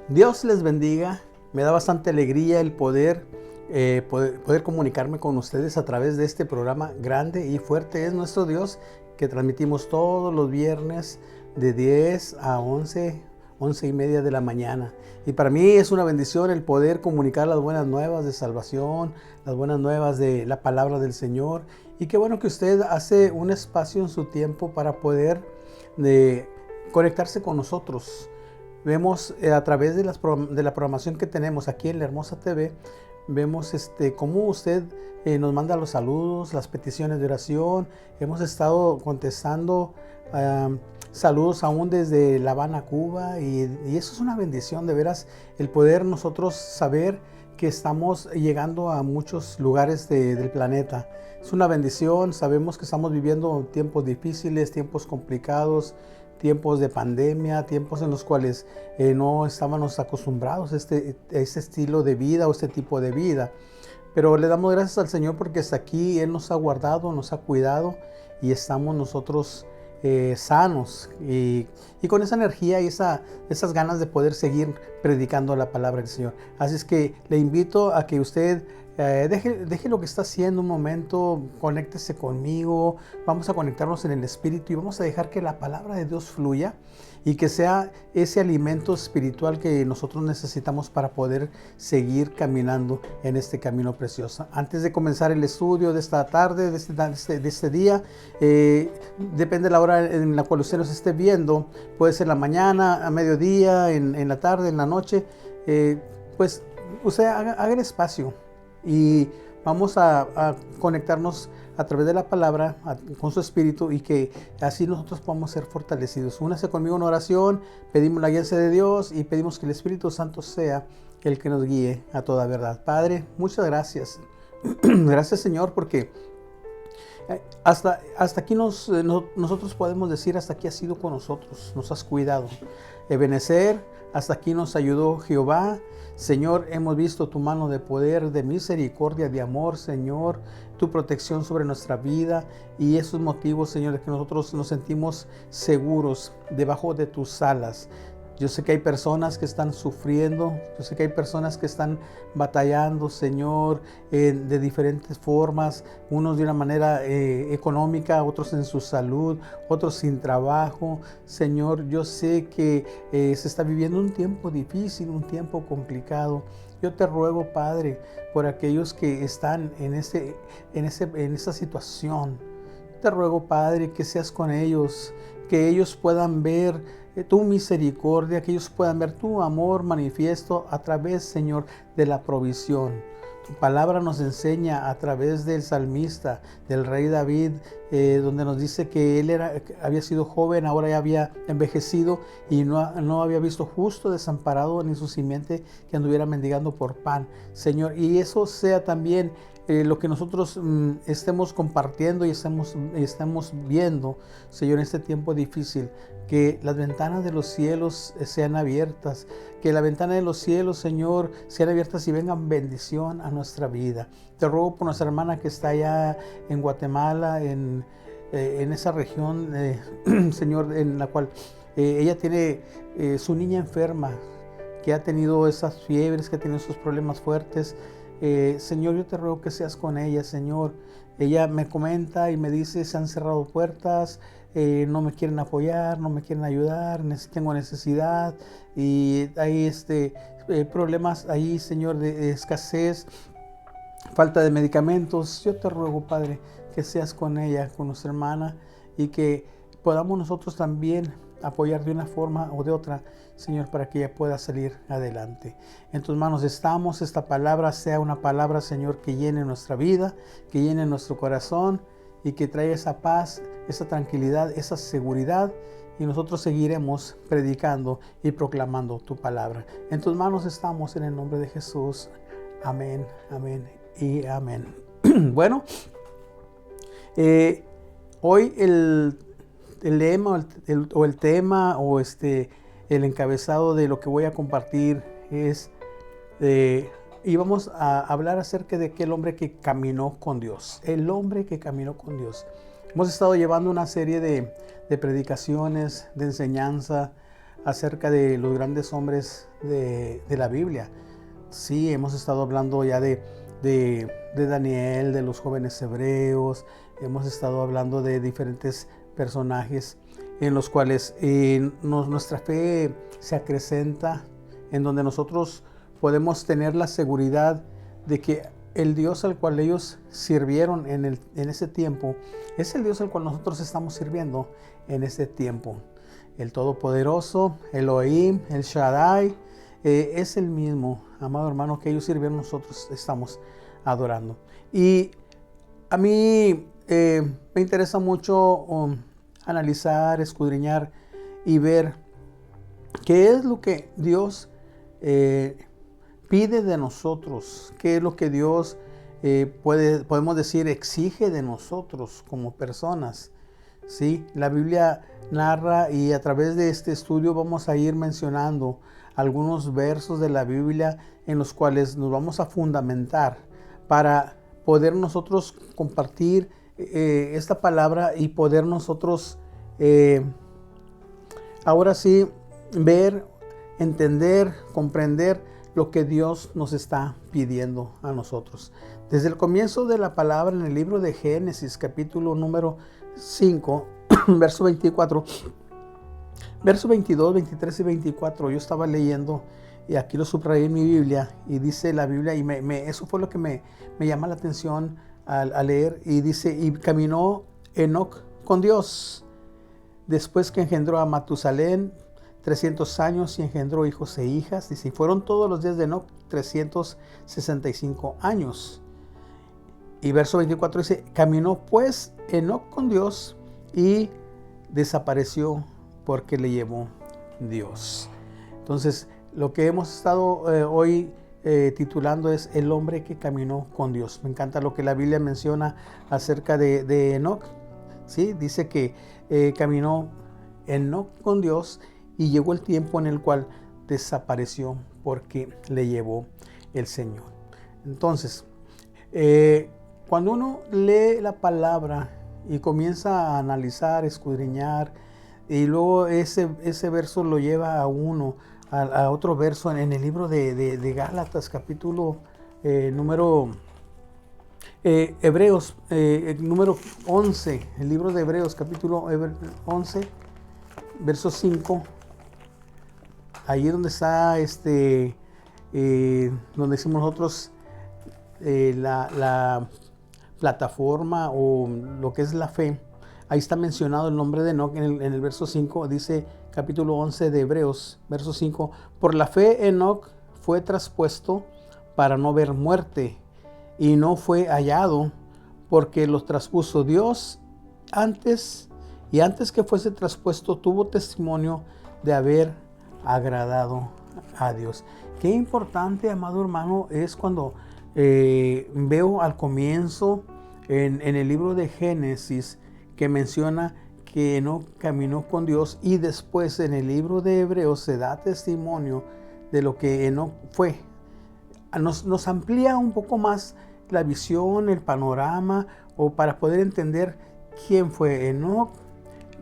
Dios les bendiga. Me da bastante alegría el poder comunicarme con ustedes a través de este programa. Grande y fuerte es nuestro Dios, que transmitimos todos los viernes de 10 a 11 y media de la mañana. Y para mí es una bendición el poder comunicar las buenas nuevas de salvación, las buenas nuevas de la palabra del Señor. Y qué bueno que usted hace un espacio en su tiempo para poder conectarse con nosotros. Vemos a través de la programación que tenemos aquí en La Hermosa TV, vemos cómo usted nos manda los saludos, las peticiones de oración. Hemos estado contestando saludos aún desde La Habana, Cuba, y eso es una bendición de veras, el poder nosotros saber que estamos llegando a muchos lugares del planeta. Es una bendición. Sabemos que estamos viviendo tiempos difíciles, tiempos complicados, tiempos de pandemia, tiempos en los cuales no estábamos acostumbrados a este estilo de vida o este tipo de vida. Pero le damos gracias al Señor porque hasta aquí Él nos ha guardado, nos ha cuidado y estamos nosotros sanos y con esa energía y esas ganas de poder seguir predicando la palabra del Señor. Así es que le invito a que usted deje lo que está haciendo un momento, conéctese conmigo, vamos a conectarnos en el Espíritu y vamos a dejar que la palabra de Dios fluya y que sea ese alimento espiritual que nosotros necesitamos para poder seguir caminando en este camino precioso. Antes de comenzar el estudio de esta tarde, de este día, depende de la hora en la cual usted nos esté viendo, puede ser la mañana, a mediodía, en la tarde, en la noche, pues usted haga el espacio y vamos a conectarnos a través de la palabra con su espíritu y que así nosotros podamos ser fortalecidos. Únase conmigo en oración, pedimos la guía de Dios y pedimos que el Espíritu Santo sea el que nos guíe a toda verdad. Padre, muchas gracias. Gracias, Señor, porque hasta aquí nosotros podemos decir, hasta aquí has sido con nosotros, nos has cuidado. Ebenecer, hasta aquí nos ayudó Jehová. Señor, hemos visto tu mano de poder, de misericordia, de amor, Señor, tu protección sobre nuestra vida y esos motivos, Señor, de que nosotros nos sentimos seguros debajo de tus alas. Yo sé que hay personas que están sufriendo, yo sé que hay personas que están batallando, Señor, de diferentes formas, unos de una manera económica, otros en su salud, otros sin trabajo. Señor, yo sé que se está viviendo un tiempo difícil, un tiempo complicado. Yo te ruego, Padre, por aquellos que están en esa situación. Te ruego, Padre, que seas con ellos, que ellos puedan ver tu misericordia, que ellos puedan ver tu amor manifiesto a través, Señor, de la provisión. Tu palabra nos enseña a través del salmista, del rey David, donde nos dice que él había sido joven, ahora ya había envejecido y no había visto justo desamparado ni su simiente que anduviera mendigando por pan. Señor, y eso sea también lo que nosotros estemos compartiendo y estemos viendo, Señor, en este tiempo difícil. Que las ventanas de los cielos sean abiertas, que la ventana de los cielos, Señor, sean abiertas y vengan bendición a nuestra vida. Te ruego por nuestra hermana que está allá en Guatemala, en esa región, Señor, en la cual ella tiene su niña enferma, que ha tenido esas fiebres, que ha tenido esos problemas fuertes. Señor, yo te ruego que seas con ella, Señor. Ella me comenta y me dice, se han cerrado puertas, no me quieren apoyar, no me quieren ayudar, tengo necesidad y hay problemas ahí, Señor, de escasez, falta de medicamentos. Yo te ruego, Padre, que seas con ella, con nuestra hermana y que podamos nosotros también apoyar de una forma o de otra, Señor, para que ella pueda salir adelante. En tus manos estamos. Esta palabra sea una palabra, Señor, que llene nuestra vida, que llene nuestro corazón y que traiga esa paz, esa tranquilidad, esa seguridad, y nosotros seguiremos predicando y proclamando tu palabra. En tus manos estamos, en el nombre de Jesús. Amén, amén y amén. Bueno, hoy el lema el tema o el encabezado de lo que voy a compartir es y vamos a hablar acerca de aquel hombre que caminó con Dios. El hombre que caminó con Dios. Hemos estado llevando una serie de predicaciones, de enseñanza acerca de los grandes hombres de la Biblia. Sí, hemos estado hablando ya de Daniel, de los jóvenes hebreos, hemos estado hablando de diferentes personajes en los cuales nuestra fe se acrecenta, en donde nosotros podemos tener la seguridad de que el Dios al cual ellos sirvieron en ese tiempo es el Dios al cual nosotros estamos sirviendo en este tiempo. El Todopoderoso, Elohim, el Shaddai, es el mismo, amado hermano, que ellos sirvieron, nosotros estamos adorando. Y a mí me interesa mucho analizar, escudriñar y ver qué es lo que Dios pide de nosotros, qué es lo que Dios podemos decir exige de nosotros como personas. ¿Sí? La Biblia narra, y a través de este estudio vamos a ir mencionando algunos versos de la Biblia en los cuales nos vamos a fundamentar para poder nosotros compartir esta palabra y poder nosotros ahora sí ver, entender, comprender lo que Dios nos está pidiendo a nosotros. Desde el comienzo de la palabra en el libro de Génesis, capítulo número 5, verso 24, verso 22, 23 y 24, yo estaba leyendo y aquí lo subrayé en mi Biblia, y dice la Biblia, y eso fue lo que me llama la atención al leer, y dice: y caminó Enoc con Dios después que engendró a Matusalén 300 años y engendró hijos e hijas. Dice: y fueron todos los días de Enoc 365 años. Y verso 24 dice: caminó pues Enoc con Dios y desapareció porque le llevó Dios. Entonces, lo que hemos estado hoy titulando es El hombre que caminó con Dios. Me encanta lo que la Biblia menciona acerca de Enoc. ¿Sí? Dice que caminó Enoc con Dios y llegó el tiempo en el cual desapareció porque le llevó el Señor. Entonces, cuando uno lee la palabra y comienza a analizar, escudriñar, y luego ese verso lo lleva a uno a otro verso en el libro de Gálatas, capítulo número Hebreos, número 11, el libro de Hebreos, capítulo 11, verso 5. Ahí donde está donde decimos nosotros la plataforma o lo que es la fe. Ahí está mencionado el nombre de Enoc en el verso 5. Dice capítulo 11 de Hebreos, verso 5: por la fe Enoc fue traspuesto para no ver muerte, y no fue hallado porque los traspuso Dios antes, y antes que fuese traspuesto tuvo testimonio de haber agradado a Dios. Qué importante, amado hermano, es cuando veo al comienzo en el libro de Génesis que menciona que Enoc caminó con Dios, y después en el libro de Hebreos se da testimonio de lo que Enoc fue. Nos amplía un poco más la visión, el panorama, o para poder entender quién fue Enoc,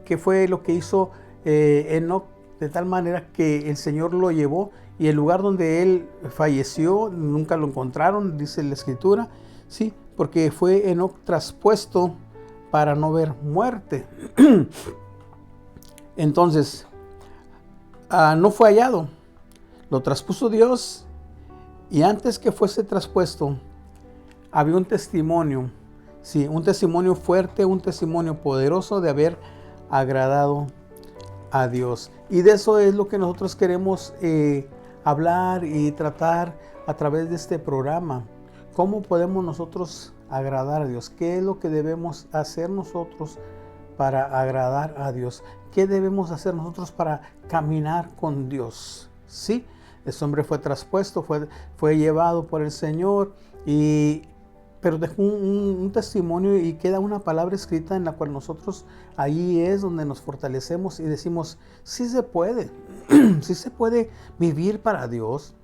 qué fue lo que hizo Enoc, de tal manera que el Señor lo llevó, y el lugar donde él falleció nunca lo encontraron, dice la Escritura, sí, porque fue Enoc traspuesto para no ver muerte. Entonces, no fue hallado, lo traspuso Dios, y antes que fuese traspuesto había un testimonio, sí, un testimonio fuerte, un testimonio poderoso de haber agradado a Dios. Y de eso es lo que nosotros queremos hablar y tratar a través de este programa. ¿Cómo podemos nosotros agradar a Dios? ¿Qué es lo que debemos hacer nosotros para agradar a Dios? ¿Qué debemos hacer nosotros para caminar con Dios? Sí, ese hombre fue traspuesto, fue llevado por el Señor, pero dejó un testimonio, y queda una palabra escrita en la cual nosotros ahí es donde nos fortalecemos y decimos: sí se puede, sí se puede vivir para Dios,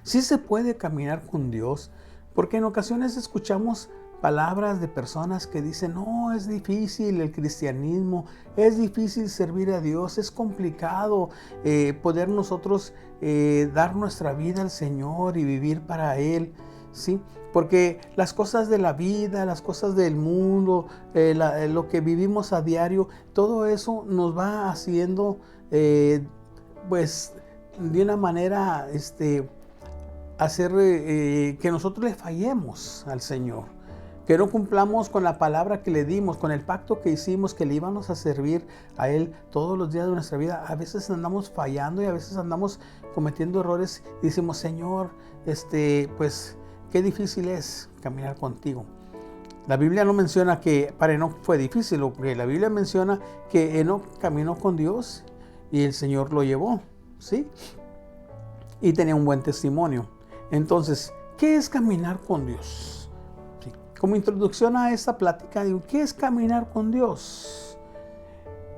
sí se puede caminar con Dios, porque en ocasiones escuchamos palabras de personas que dicen, no, es difícil el cristianismo, es difícil servir a Dios, es complicado poder nosotros dar nuestra vida al Señor y vivir para Él, ¿sí? Porque las cosas de la vida, las cosas del mundo, lo que vivimos a diario, todo eso nos va haciendo, pues, de una manera, hacer que nosotros le fallemos al Señor, que no cumplamos con la palabra que le dimos, con el pacto que hicimos, que le íbamos a servir a Él todos los días de nuestra vida. A veces andamos fallando y a veces andamos cometiendo errores y decimos, Señor, pues qué difícil es caminar contigo. La Biblia no menciona que para Enoc fue difícil, porque la Biblia menciona que Enoc caminó con Dios y el Señor lo llevó, ¿sí? Y tenía un buen testimonio. Entonces, ¿qué es caminar con Dios? Sí. Como introducción a esta plática, digo, ¿qué es caminar con Dios?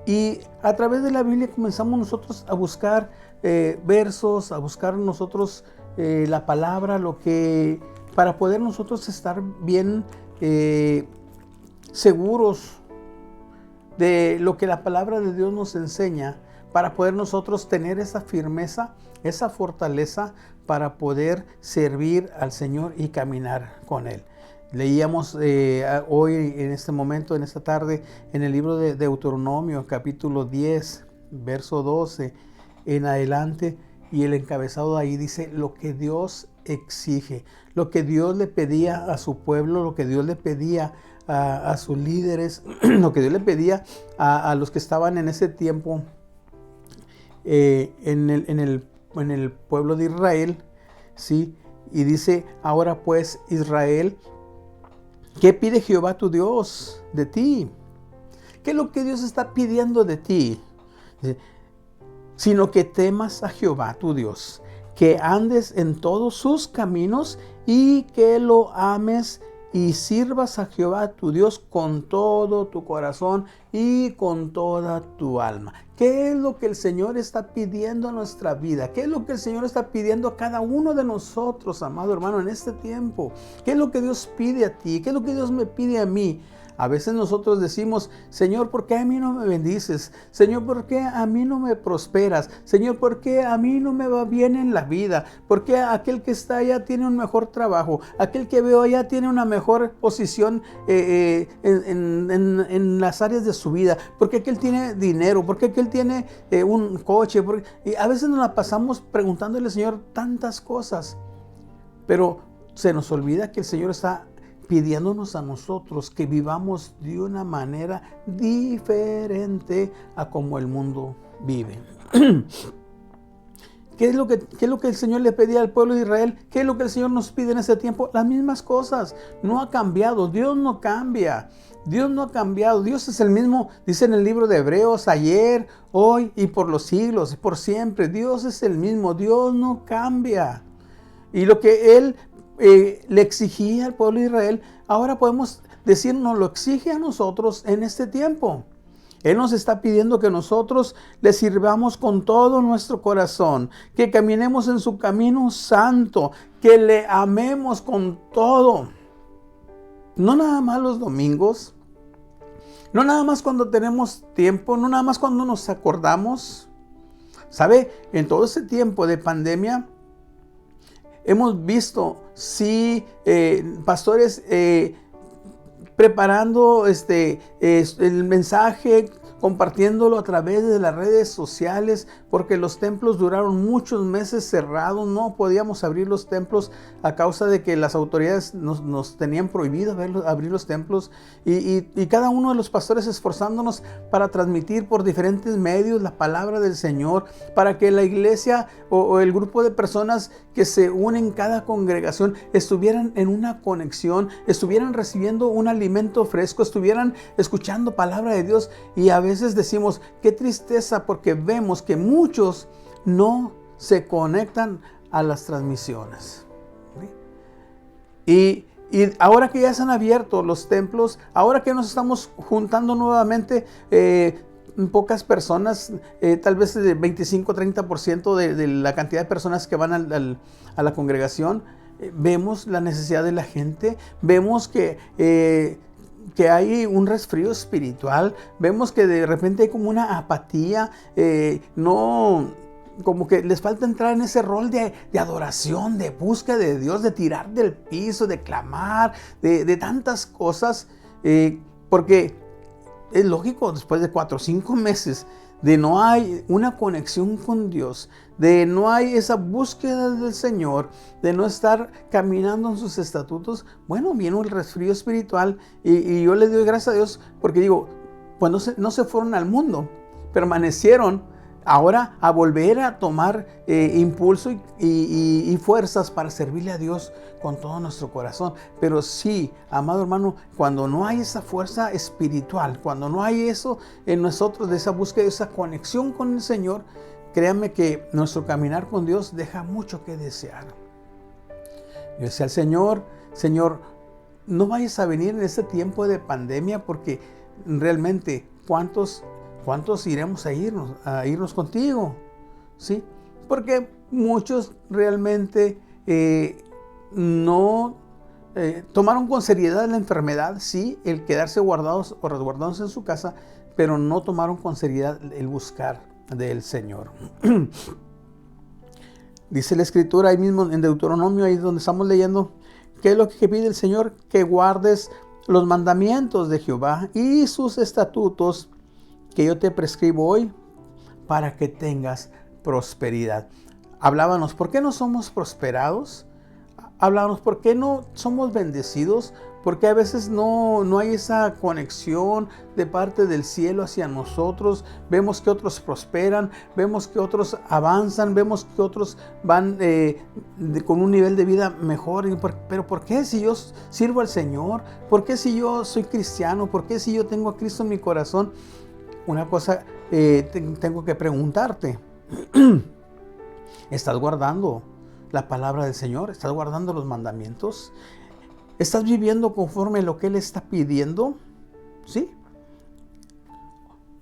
Y a través de la Biblia comenzamos nosotros a buscar versos, a buscar nosotros la palabra, para poder nosotros estar bien seguros de lo que la palabra de Dios nos enseña, para poder nosotros tener esa firmeza, esa fortaleza para poder servir al Señor y caminar con Él. Leíamos hoy, en este momento, en esta tarde, en el libro de Deuteronomio, capítulo 10, verso 12 en adelante, y el encabezado ahí dice lo que Dios exige, lo que Dios le pedía a su pueblo, lo que Dios le pedía a sus líderes, lo que Dios le pedía a los que estaban en ese tiempo en el pueblo de Israel, ¿sí? Y dice, ahora pues, Israel, ¿qué pide Jehová tu Dios de ti? ¿Qué es lo que Dios está pidiendo de ti? Dice, sino que temas a Jehová tu Dios, que andes en todos sus caminos y que lo ames y sirvas a Jehová tu Dios con todo tu corazón y con toda tu alma. ¿Qué es lo que el Señor está pidiendo a nuestra vida? ¿Qué es lo que el Señor está pidiendo a cada uno de nosotros, amado hermano, en este tiempo? ¿Qué es lo que Dios pide a ti? ¿Qué es lo que Dios me pide a mí? A veces nosotros decimos, Señor, ¿por qué a mí no me bendices? Señor, ¿por qué a mí no me prosperas? Señor, ¿por qué a mí no me va bien en la vida? ¿Por qué aquel que está allá tiene un mejor trabajo? Aquel que veo allá tiene una mejor posición en las áreas de su vida. ¿Por qué aquel tiene dinero? ¿Por qué aquel tiene un coche? Y a veces nos la pasamos preguntándole al Señor tantas cosas, pero se nos olvida que el Señor está pidiéndonos a nosotros que vivamos de una manera diferente a como el mundo vive. ¿Qué es lo que el Señor le pedía al pueblo de Israel? ¿Qué es lo que el Señor nos pide en ese tiempo? Las mismas cosas. No ha cambiado. Dios no cambia. Dios no ha cambiado. Dios es el mismo, dice en el libro de Hebreos, ayer, hoy y por los siglos y por siempre. Dios es el mismo. Dios no cambia. Y lo que Él le exigía al pueblo de Israel, ahora podemos decir, nos lo exige a nosotros en este tiempo. Él nos está pidiendo que nosotros le sirvamos con todo nuestro corazón, que caminemos en su camino santo, que le amemos con todo. No nada más los domingos, no nada más cuando tenemos tiempo, no nada más cuando nos acordamos. ¿Sabe? En todo ese tiempo de pandemia, hemos visto, sí, pastores preparando el mensaje, compartiéndolo a través de las redes sociales, porque los templos duraron muchos meses cerrados. No podíamos abrir los templos a causa de que las autoridades nos tenían prohibido abrir los templos, y cada uno de los pastores esforzándonos para transmitir por diferentes medios la palabra del Señor, para que la iglesia o el grupo de personas que se unen en cada congregación estuvieran en una conexión, estuvieran recibiendo un alimento fresco, estuvieran escuchando palabra de Dios. Y a veces decimos, qué tristeza, porque vemos que muchos no se conectan a las transmisiones. Y ahora que ya se han abierto los templos, ahora que nos estamos juntando nuevamente, pocas personas, tal vez de 25-30% de la cantidad de personas que van a la congregación, vemos la necesidad de la gente, vemos que hay un resfrío espiritual, vemos que de repente hay como una apatía, como que les falta entrar en ese rol de adoración, de búsqueda de Dios, de tirar del piso, de clamar, de tantas cosas, porque es lógico, después de 4 o 5 meses de no hay una conexión con Dios, de no hay esa búsqueda del Señor, de no estar caminando en sus estatutos, bueno, viene el resfrío espiritual y yo le doy gracias a Dios porque digo, pues no se fueron al mundo, permanecieron ahora a volver a tomar impulso y fuerzas para servirle a Dios con todo nuestro corazón. Pero sí, amado hermano, cuando no hay esa fuerza espiritual, cuando no hay eso en nosotros, de esa búsqueda, de esa conexión con el Señor, créanme que nuestro caminar con Dios deja mucho que desear. Yo decía al Señor, no vayas a venir en este tiempo de pandemia, porque realmente, ¿cuántos iremos a irnos contigo? ¿Sí? Porque muchos realmente no tomaron con seriedad la enfermedad, sí, el quedarse guardados o resguardados en su casa, pero no tomaron con seriedad el buscar del Señor. Dice la Escritura ahí mismo en Deuteronomio, ahí donde estamos leyendo, ¿qué es lo que pide el Señor? Que guardes los mandamientos de Jehová y sus estatutos que yo te prescribo hoy para que tengas prosperidad. Hablábamos, ¿por qué no somos prosperados? Hablábamos, ¿por qué no somos bendecidos? Porque a veces no hay esa conexión de parte del cielo hacia nosotros. Vemos que otros prosperan, vemos que otros avanzan, vemos que otros van con un nivel de vida mejor. Pero ¿por qué si yo sirvo al Señor? ¿Por qué si yo soy cristiano? ¿Por qué si yo tengo a Cristo en mi corazón? Una cosa tengo que preguntarte. ¿Estás guardando la palabra del Señor? ¿Estás guardando los mandamientos? ¿Estás viviendo conforme a lo que Él está pidiendo? ¿Sí?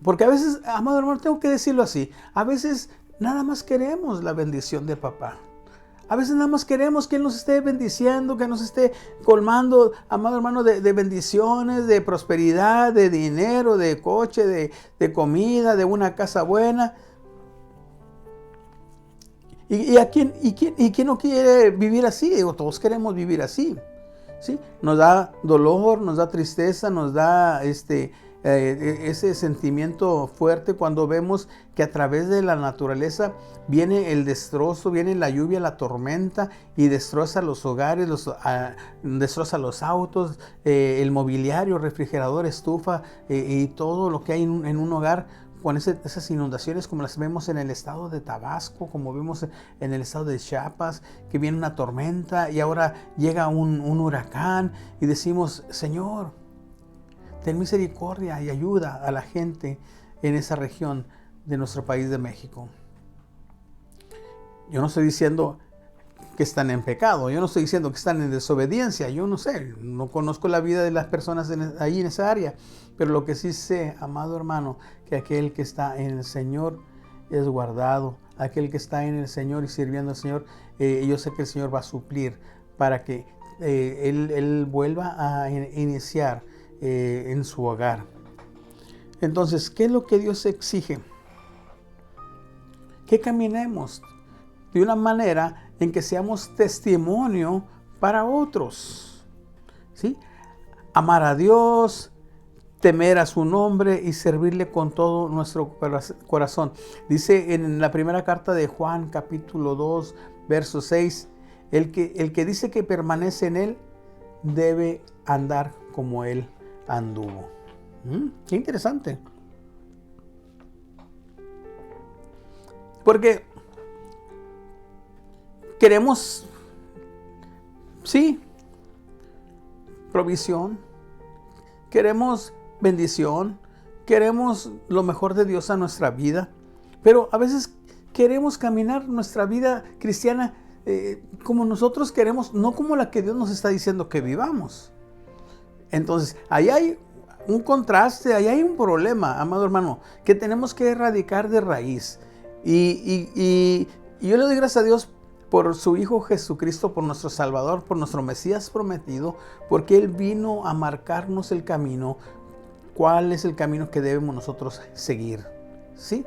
Porque a veces, amado hermano, tengo que decirlo así, a veces nada más queremos la bendición de papá. A veces nada más queremos que Él nos esté bendiciendo, que nos esté colmando, amado hermano, de bendiciones, de prosperidad, de dinero, de coche, de comida, de una casa buena. ¿Y quién no quiere vivir así? Digo, todos queremos vivir así. ¿Sí? Nos da dolor, nos da tristeza, nos da ese sentimiento fuerte cuando vemos que a través de la naturaleza viene el destrozo, viene la lluvia, la tormenta y destroza los hogares, destroza los autos, el mobiliario, refrigerador, estufa y todo lo que hay en un hogar, con esas inundaciones como las vemos en el estado de Tabasco, como vemos en el estado de Chiapas, que viene una tormenta y ahora llega un huracán y decimos, Señor, ten misericordia y ayuda a la gente en esa región de nuestro país de México. Yo no estoy diciendo que están en pecado, yo no estoy diciendo que están en desobediencia, yo no sé, no conozco la vida de las personas ahí en esa área, pero lo que sí sé, amado hermano, que aquel que está en el Señor es guardado, aquel que está en el Señor y sirviendo al Señor, yo sé que el Señor va a suplir para que Él vuelva a iniciar en su hogar. Entonces, ¿qué es lo que Dios exige? Que caminemos de una manera en que seamos testimonio para otros, ¿sí? Amar a Dios, temer a su nombre y servirle con todo nuestro corazón. Dice en la primera carta de Juan, capítulo 2, verso 6, el que dice que permanece en Él debe andar como Él anduvo. Qué interesante. Porque queremos, sí, provisión, queremos bendición, queremos lo mejor de Dios a nuestra vida, pero a veces queremos caminar nuestra vida cristiana como nosotros queremos, no como la que Dios nos está diciendo que vivamos. Entonces, ahí hay un contraste, ahí hay un problema, amado hermano, que tenemos que erradicar de raíz. Y yo le doy gracias a Dios por su Hijo Jesucristo, por nuestro Salvador, por nuestro Mesías prometido, porque Él vino a marcarnos el camino. ¿Cuál es el camino que debemos nosotros seguir? ¿Sí?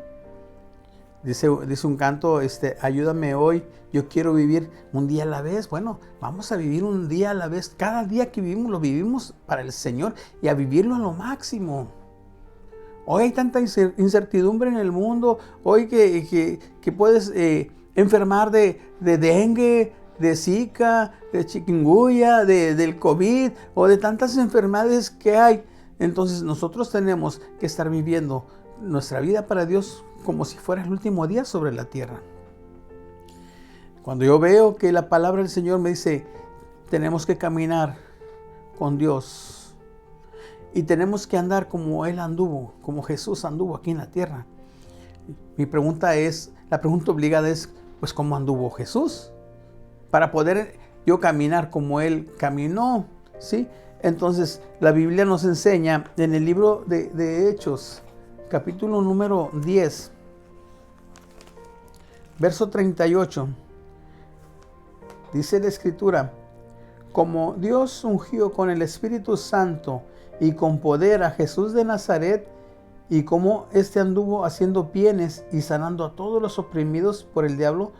Dice un canto, ayúdame hoy, yo quiero vivir un día a la vez. Bueno, vamos a vivir un día a la vez. Cada día que vivimos, lo vivimos para el Señor y a vivirlo a lo máximo. Hoy hay tanta incertidumbre en el mundo, hoy que puedes enfermar de dengue, de Zika, de chikungunya, del COVID o de tantas enfermedades que hay. Entonces nosotros tenemos que estar viviendo nuestra vida para Dios como si fuera el último día sobre la tierra. Cuando yo veo que la palabra del Señor me dice, tenemos que caminar con Dios y tenemos que andar como Él anduvo, como Jesús anduvo aquí en la tierra. La pregunta obligada es, pues, ¿cómo anduvo Jesús? Para poder yo caminar como Él caminó, ¿sí? Entonces, la Biblia nos enseña en el libro de Hechos, capítulo número 10, verso 38, dice la Escritura, como Dios ungió con el Espíritu Santo y con poder a Jesús de Nazaret, y como éste anduvo haciendo bienes y sanando a todos los oprimidos por el diablo,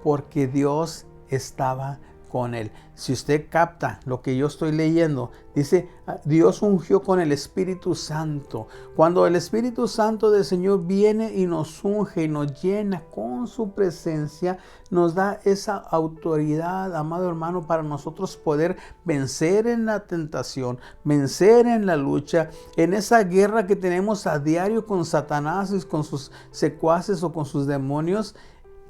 porque Dios estaba con él. Si usted capta lo que yo estoy leyendo, dice, Dios ungió con el Espíritu Santo. Cuando el Espíritu Santo del Señor viene y nos unge y nos llena con su presencia, nos da esa autoridad, amado hermano, para nosotros poder vencer en la tentación, vencer en la lucha, en esa guerra que tenemos a diario con Satanás y con sus secuaces o con sus demonios.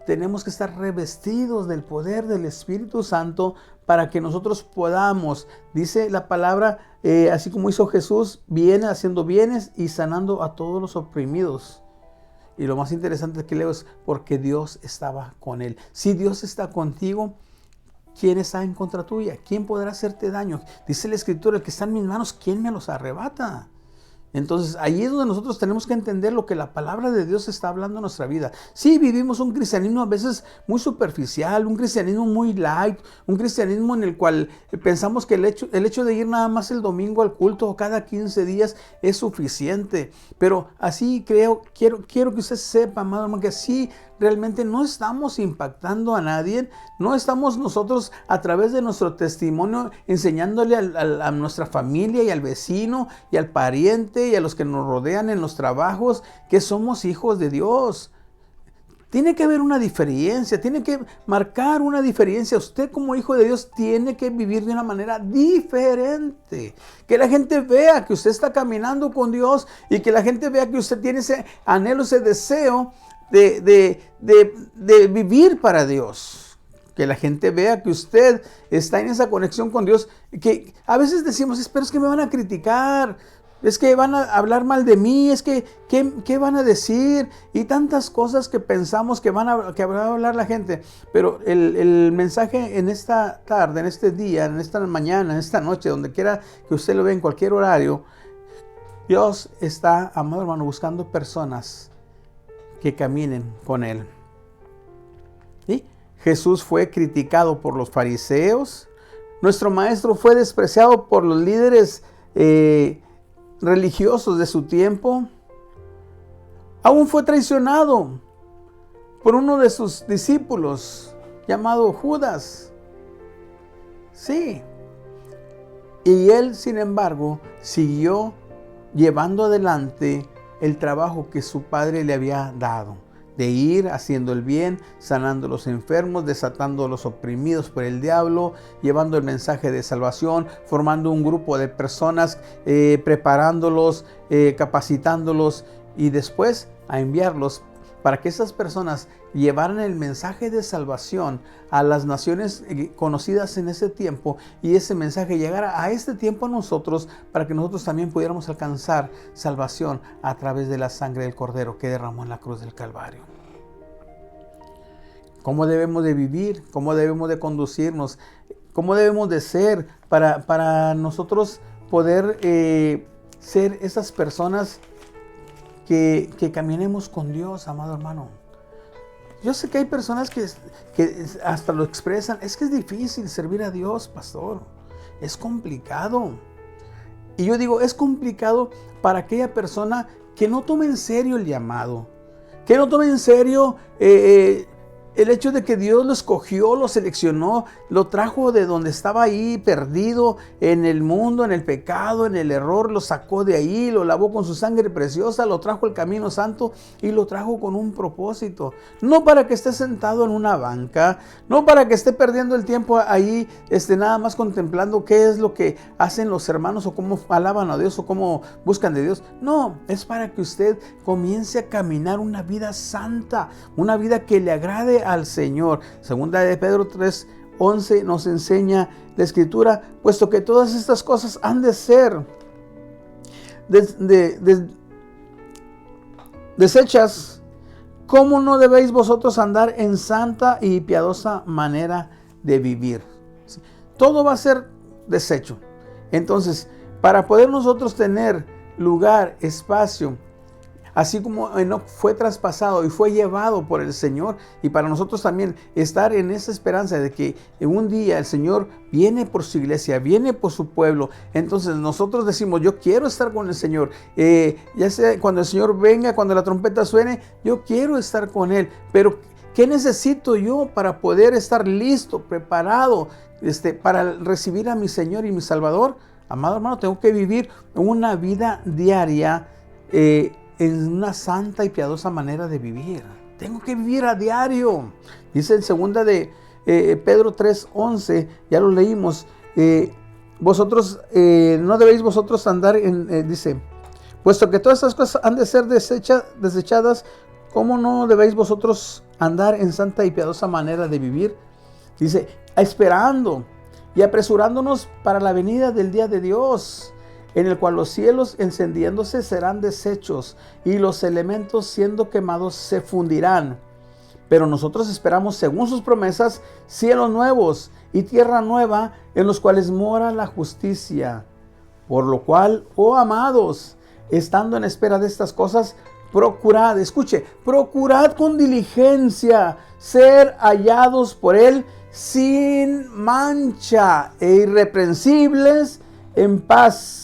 Tenemos que estar revestidos del poder del Espíritu Santo para que nosotros podamos, dice la palabra, así como hizo Jesús, viene haciendo bienes y sanando a todos los oprimidos. Y lo más interesante que leo es porque Dios estaba con él. Si Dios está contigo, ¿quién está en contra tuya? ¿Quién podrá hacerte daño? Dice la Escritura, el que está en mis manos, ¿quién me los arrebata? Entonces, ahí es donde nosotros tenemos que entender lo que la palabra de Dios está hablando en nuestra vida. Sí, vivimos un cristianismo a veces muy superficial, un cristianismo muy light, un cristianismo en el cual pensamos que el hecho de ir nada más el domingo al culto o cada 15 días es suficiente. Pero así quiero que usted sepa, amado hermano, que así realmente no estamos impactando a nadie, no estamos nosotros a través de nuestro testimonio enseñándole a nuestra familia y al vecino y al pariente y a los que nos rodean en los trabajos que somos hijos de Dios. Tiene que haber una diferencia, tiene que marcar una diferencia. Usted como hijo de Dios tiene que vivir de una manera diferente. Que la gente vea que usted está caminando con Dios y que la gente vea que usted tiene ese anhelo, ese deseo de vivir para Dios. Que la gente vea que usted está en esa conexión con Dios. Que a veces decimos, pero es que me van a criticar, es que van a hablar mal de mí, es que ¿qué van a decir? Y tantas cosas que pensamos que va a hablar la gente. Pero el mensaje en esta tarde, en este día, en esta mañana, en esta noche, donde quiera que usted lo vea en cualquier horario, Dios está, amado hermano, buscando personas que caminen con Él. ¿Sí? Jesús fue criticado por los fariseos. Nuestro maestro fue despreciado por los líderes religiosos de su tiempo. Aún fue traicionado por uno de sus discípulos llamado Judas. Sí. Y él, sin embargo, siguió llevando adelante el trabajo que su padre le había dado, de ir haciendo el bien, sanando a los enfermos, desatando a los oprimidos por el diablo, llevando el mensaje de salvación, formando un grupo de personas, preparándolos, capacitándolos y después a enviarlos para que esas personas llevaran el mensaje de salvación a las naciones conocidas en ese tiempo y ese mensaje llegara a este tiempo a nosotros para que nosotros también pudiéramos alcanzar salvación a través de la sangre del Cordero que derramó en la cruz del Calvario. ¿Cómo debemos de vivir? ¿Cómo debemos de conducirnos? ¿Cómo debemos de ser para nosotros poder ser esas personas que caminemos con Dios, amado hermano? Yo sé que hay personas que hasta lo expresan, es que es difícil servir a Dios, pastor, es complicado. Y yo digo, es complicado para aquella persona que no tome en serio el llamado, que no tome en serio el hecho de que Dios lo escogió, lo seleccionó, lo trajo de donde estaba ahí perdido en el mundo, en el pecado, en el error, lo sacó de ahí, lo lavó con su sangre preciosa, lo trajo al camino santo y lo trajo con un propósito. No para que esté sentado en una banca, no para que esté perdiendo el tiempo ahí, nada más contemplando qué es lo que hacen los hermanos o cómo alaban a Dios o cómo buscan de Dios. No, es para que usted comience a caminar una vida santa, una vida que le agrade al Señor. Segunda de Pedro 3:11 nos enseña la Escritura, puesto que todas estas cosas han de ser desechas, ¿cómo no debéis vosotros andar en santa y piadosa manera de vivir? Todo va a ser desecho. Entonces, para poder nosotros tener lugar, espacio, así como Enoc fue traspasado y fue llevado por el Señor, y para nosotros también estar en esa esperanza de que un día el Señor viene por su iglesia, viene por su pueblo. Entonces nosotros decimos, yo quiero estar con el Señor, ya sea cuando el Señor venga, cuando la trompeta suene, yo quiero estar con Él. Pero ¿qué necesito yo para poder estar listo, preparado, para recibir a mi Señor y mi Salvador? Amado hermano, tengo que vivir una vida diaria, en una santa y piadosa manera de vivir. Tengo que vivir a diario. Dice en segunda de Pedro 3:11, ya lo leímos, vosotros no debéis vosotros andar dice, puesto que todas estas cosas han de ser desechadas, ¿cómo no debéis vosotros andar en santa y piadosa manera de vivir? Dice, esperando y apresurándonos para la venida del día de Dios, en el cual los cielos encendiéndose serán deshechos y los elementos siendo quemados se fundirán. Pero nosotros esperamos, según sus promesas, cielos nuevos y tierra nueva en los cuales mora la justicia. Por lo cual, oh amados, estando en espera de estas cosas, procurad, escuche, procurad con diligencia ser hallados por Él sin mancha e irreprensibles en paz.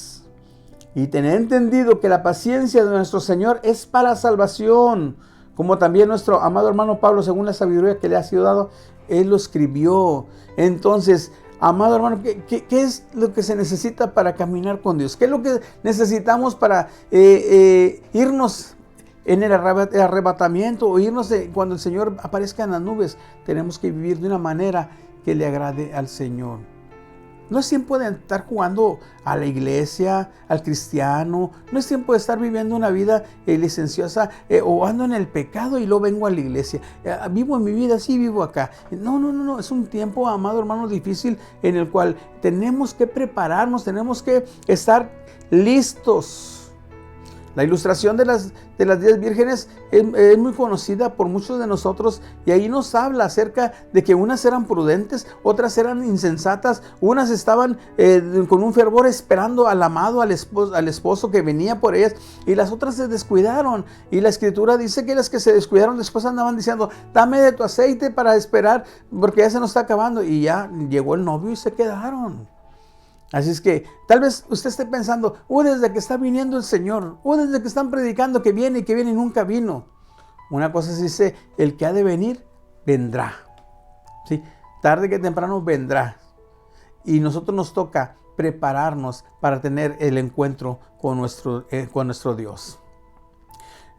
Y tener entendido que la paciencia de nuestro Señor es para salvación, como también nuestro amado hermano Pablo, según la sabiduría que le ha sido dado, él lo escribió. Entonces, amado hermano, ¿qué es lo que se necesita para caminar con Dios? ¿Qué es lo que necesitamos para irnos en el arrebatamiento o irnos cuando el Señor aparezca en las nubes? Tenemos que vivir de una manera que le agrade al Señor. No es tiempo de estar jugando a la iglesia, al cristiano. No es tiempo de estar viviendo una vida licenciosa o ando en el pecado y luego vengo a la iglesia. Vivo en mi vida, sí vivo acá. No. Es un tiempo, amado hermano, difícil en el cual tenemos que prepararnos, tenemos que estar listos. La ilustración de las 10 vírgenes es muy conocida por muchos de nosotros, y ahí nos habla acerca de que unas eran prudentes, otras eran insensatas, unas estaban con un fervor esperando al amado, al esposo que venía por ellas, y las otras se descuidaron. Y la Escritura dice que las que se descuidaron después andaban diciendo, dame de tu aceite para esperar porque ya se nos está acabando, y ya llegó el novio y se quedaron. Así es que tal vez usted esté pensando, desde que está viniendo el Señor, desde que están predicando que viene y nunca vino. Una cosa se dice, el que ha de venir, vendrá. ¿Sí? Tarde que temprano vendrá. Y nosotros nos toca prepararnos para tener el encuentro con nuestro Dios.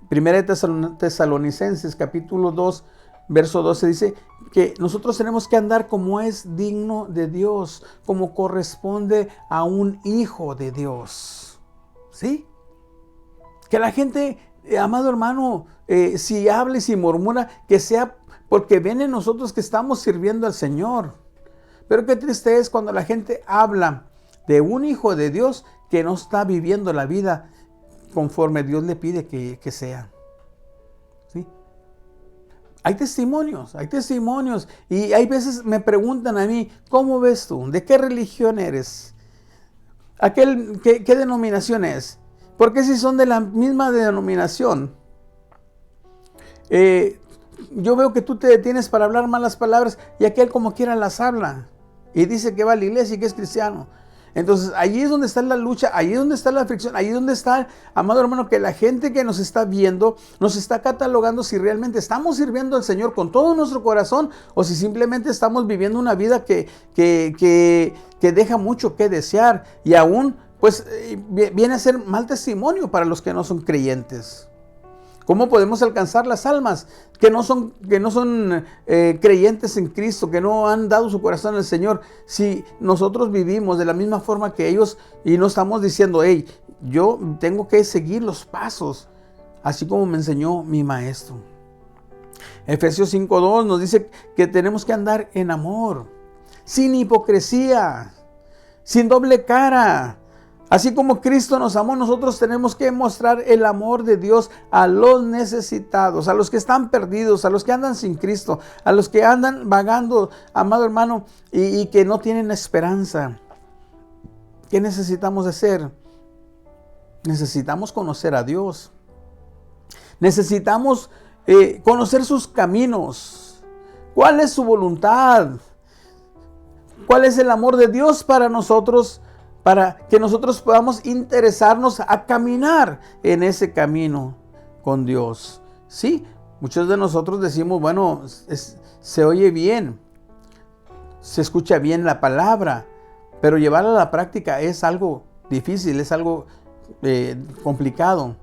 Primera de Tesalonicenses, capítulo 2, verso 12 dice que nosotros tenemos que andar como es digno de Dios, como corresponde a un hijo de Dios. ¿Sí? Que la gente, amado hermano, si habla y si murmura, que sea porque ven en nosotros que estamos sirviendo al Señor. Pero qué triste es cuando la gente habla de un hijo de Dios que no está viviendo la vida conforme Dios le pide que sea. ¿Sí? Hay testimonios, y hay veces me preguntan a mí, ¿cómo ves tú? ¿De qué religión eres? ¿Qué denominación es? Porque si son de la misma denominación, yo veo que tú te detienes para hablar malas palabras y aquel como quiera las habla. Y dice que va a la iglesia y que es cristiano. Entonces, allí es donde está la lucha, ahí es donde está la aflicción, ahí es donde está, amado hermano, que la gente que nos está viendo, nos está catalogando si realmente estamos sirviendo al Señor con todo nuestro corazón o si simplemente estamos viviendo una vida que deja mucho que desear y aún, pues, viene a ser mal testimonio para los que no son creyentes. ¿Cómo podemos alcanzar las almas que no son creyentes en Cristo, que no han dado su corazón al Señor? Si nosotros vivimos de la misma forma que ellos y no estamos diciendo, hey, yo tengo que seguir los pasos, así como me enseñó mi maestro. Efesios 5:2 nos dice que tenemos que andar en amor, sin hipocresía, sin doble cara. Así como Cristo nos amó, nosotros tenemos que mostrar el amor de Dios a los necesitados, a los que están perdidos, a los que andan sin Cristo, a los que andan vagando, amado hermano, y que no tienen esperanza. ¿Qué necesitamos hacer? Necesitamos conocer a Dios. Necesitamos conocer sus caminos. ¿Cuál es su voluntad? ¿Cuál es el amor de Dios para nosotros? Para que nosotros podamos interesarnos a caminar en ese camino con Dios. Sí, muchos de nosotros decimos, bueno, se oye bien, se escucha bien la palabra, pero llevarla a la práctica es algo difícil, es algo complicado.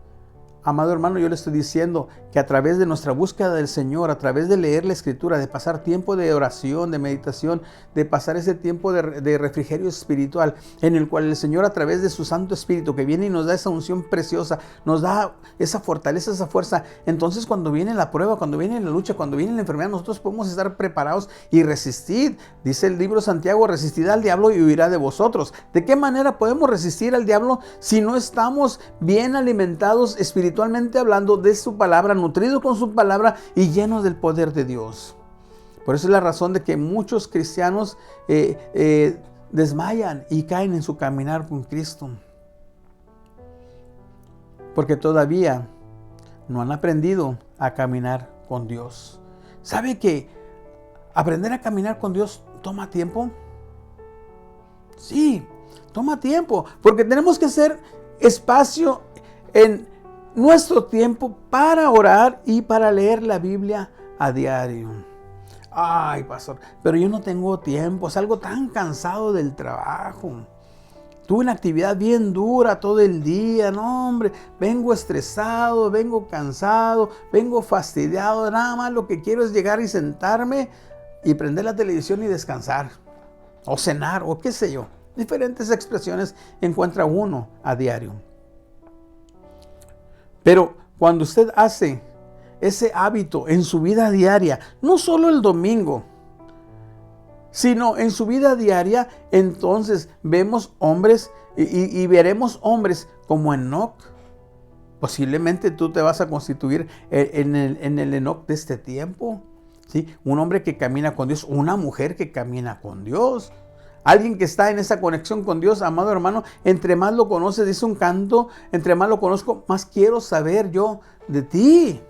Amado hermano, yo le estoy diciendo que a través de nuestra búsqueda del Señor, a través de leer la Escritura, de pasar tiempo de oración, de meditación, de pasar ese tiempo de refrigerio espiritual, en el cual el Señor a través de su Santo Espíritu que viene y nos da esa unción preciosa, nos da esa fortaleza, esa fuerza, entonces cuando viene la prueba, cuando viene la lucha, cuando viene la enfermedad, nosotros podemos estar preparados y resistir. Dice el libro de Santiago, resistid al diablo y huirá de vosotros. ¿De qué manera podemos resistir al diablo si no estamos bien alimentados espiritualmente hablando de su palabra, nutridos con su palabra y llenos del poder de Dios? Por eso es la razón de que muchos cristianos desmayan y caen en su caminar con Cristo. Porque todavía no han aprendido a caminar con Dios. ¿Sabe que aprender a caminar con Dios toma tiempo? Sí, toma tiempo. Porque tenemos que hacer espacio en nuestro tiempo para orar y para leer la Biblia a diario. Ay, pastor, pero yo no tengo tiempo, salgo tan cansado del trabajo. Tuve una actividad bien dura todo el día, no hombre, vengo estresado, vengo cansado, vengo fastidiado, nada más lo que quiero es llegar y sentarme y prender la televisión y descansar, o cenar, o qué sé yo. Diferentes expresiones encuentra uno a diario. Pero cuando usted hace ese hábito en su vida diaria, no solo el domingo, sino en su vida diaria, entonces vemos hombres y veremos hombres como Enoc. Posiblemente tú te vas a constituir en el Enoc de este tiempo, ¿sí? Un hombre que camina con Dios, una mujer que camina con Dios. Alguien que está en esa conexión con Dios, amado hermano, entre más lo conoces, dice un canto, entre más lo conozco, más quiero saber yo de ti.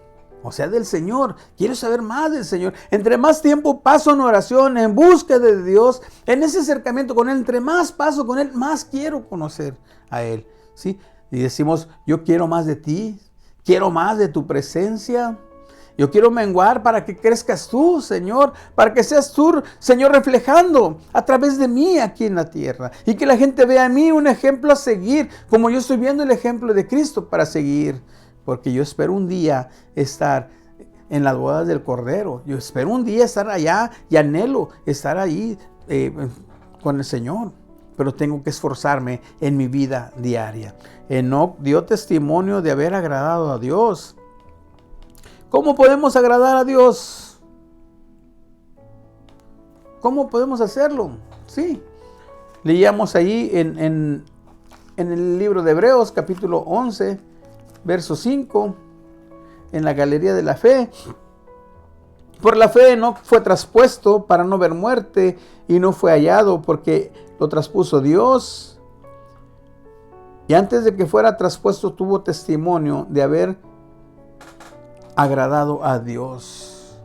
O sea, del Señor. Quiero saber más del Señor. Entre más tiempo paso en oración, en búsqueda de Dios, en ese acercamiento con Él, entre más paso con Él, más quiero conocer a Él. ¿Sí? Y decimos, yo quiero más de ti, quiero más de tu presencia. Yo quiero menguar para que crezcas tú, Señor, para que seas tú, Señor, reflejando a través de mí aquí en la tierra. Y que la gente vea en mí un ejemplo a seguir, como yo estoy viendo el ejemplo de Cristo para seguir. Porque yo espero un día estar en las bodas del Cordero. Yo espero un día estar allá y anhelo estar ahí con el Señor. Pero tengo que esforzarme en mi vida diaria. Enoc dio testimonio de haber agradado a Dios. ¿Cómo podemos agradar a Dios? ¿Cómo podemos hacerlo? Sí. Leíamos ahí en el libro de Hebreos, capítulo 11, verso 5, en la galería de la fe. Por la fe Enoc fue traspuesto para no ver muerte y no fue hallado porque lo traspuso Dios. Y antes de que fuera traspuesto tuvo testimonio de haber agradado a Dios.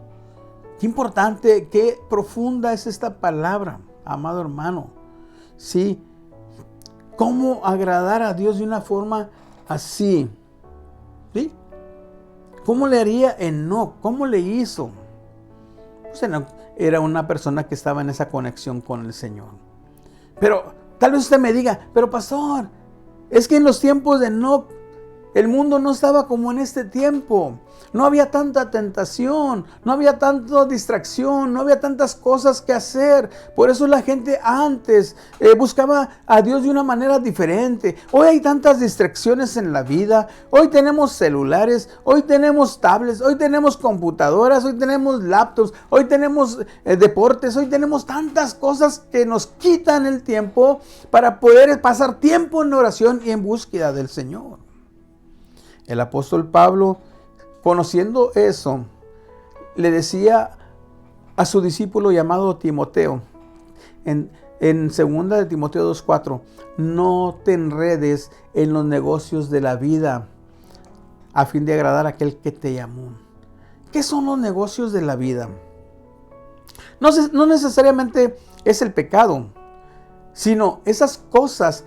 Qué importante, qué profunda es esta palabra, amado hermano. Sí, cómo agradar a Dios de una forma así. ¿Sí? ¿Cómo le haría Enoc? ¿Cómo le hizo? Pues Enoc era una persona que estaba en esa conexión con el Señor. Pero tal vez usted me diga, pero pastor, es que en los tiempos de Enoc el mundo no estaba como en este tiempo. No había tanta tentación, no había tanta distracción, no había tantas cosas que hacer. Por eso la gente antes buscaba a Dios de una manera diferente. Hoy hay tantas distracciones en la vida. Hoy tenemos celulares, hoy tenemos tablets, hoy tenemos computadoras, hoy tenemos laptops, hoy tenemos deportes, hoy tenemos tantas cosas que nos quitan el tiempo para poder pasar tiempo en oración y en búsqueda del Señor. El apóstol Pablo, conociendo eso, le decía a su discípulo llamado Timoteo, en 2 de Timoteo 2:4, no te enredes en los negocios de la vida a fin de agradar a aquel que te llamó. ¿Qué son los negocios de la vida? No necesariamente es el pecado, sino esas cosas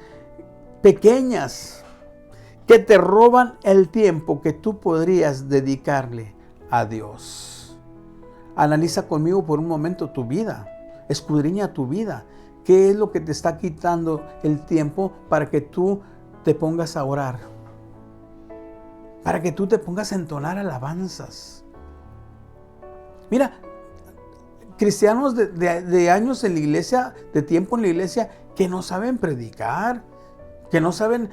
pequeñas que te roban el tiempo que tú podrías dedicarle a Dios. Analiza conmigo por un momento tu vida. Escudriña tu vida. ¿Qué es lo que te está quitando el tiempo para que tú te pongas a orar? Para que tú te pongas a entonar alabanzas. Mira, cristianos de años en la iglesia, de tiempo en la iglesia, que no saben predicar, que no saben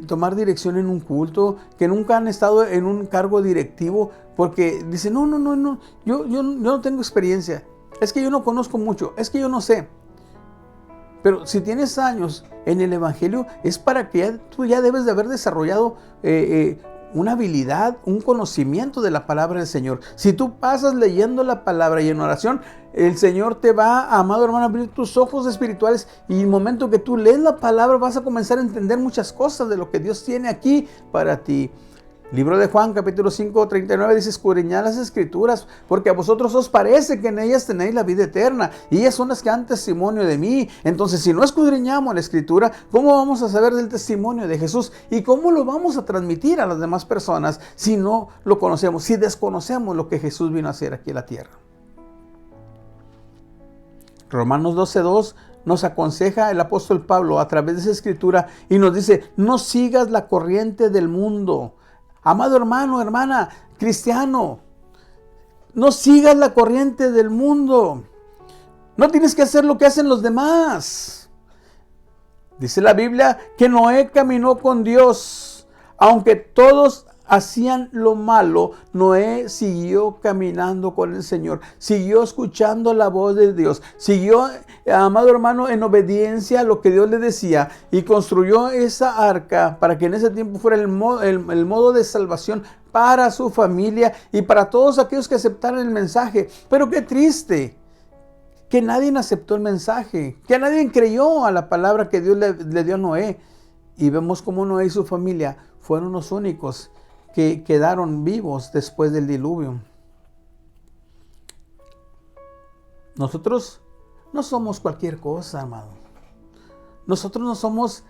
tomar dirección en un culto, que nunca han estado en un cargo directivo, porque dicen, no, yo no tengo experiencia, es que yo no conozco mucho, es que yo no sé. Pero si tienes años en el Evangelio, es para que tú ya debes de haber desarrollado una habilidad, un conocimiento de la palabra del Señor. Si tú pasas leyendo la palabra y en oración, el Señor te va, amado hermano, a abrir tus ojos espirituales, y en el momento que tú lees la palabra vas a comenzar a entender muchas cosas de lo que Dios tiene aquí para ti. Libro de Juan, capítulo 5, 39, dice, escudriñad las escrituras, porque a vosotros os parece que en ellas tenéis la vida eterna, y ellas son las que dan testimonio de mí. Entonces, si no escudriñamos la escritura, ¿cómo vamos a saber del testimonio de Jesús? ¿Y cómo lo vamos a transmitir a las demás personas si no lo conocemos, si desconocemos lo que Jesús vino a hacer aquí en la tierra? Romanos 12:2 nos aconseja el apóstol Pablo a través de esa escritura y nos dice, no sigas la corriente del mundo. Amado hermano, hermana, cristiano, no sigas la corriente del mundo. No tienes que hacer lo que hacen los demás. Dice la Biblia que Noé caminó con Dios. Aunque todos hacían lo malo, Noé siguió caminando con el Señor, siguió escuchando la voz de Dios, siguió, amado hermano, en obediencia a lo que Dios le decía, y construyó esa arca para que en ese tiempo fuera el modo de salvación para su familia y para todos aquellos que aceptaran el mensaje. Pero qué triste que nadie aceptó el mensaje, que nadie creyó a la palabra que Dios le dio a Noé. Y vemos cómo Noé y su familia fueron los únicos que quedaron vivos después del diluvio. Nosotros no somos cualquier cosa, amado. Nosotros no somos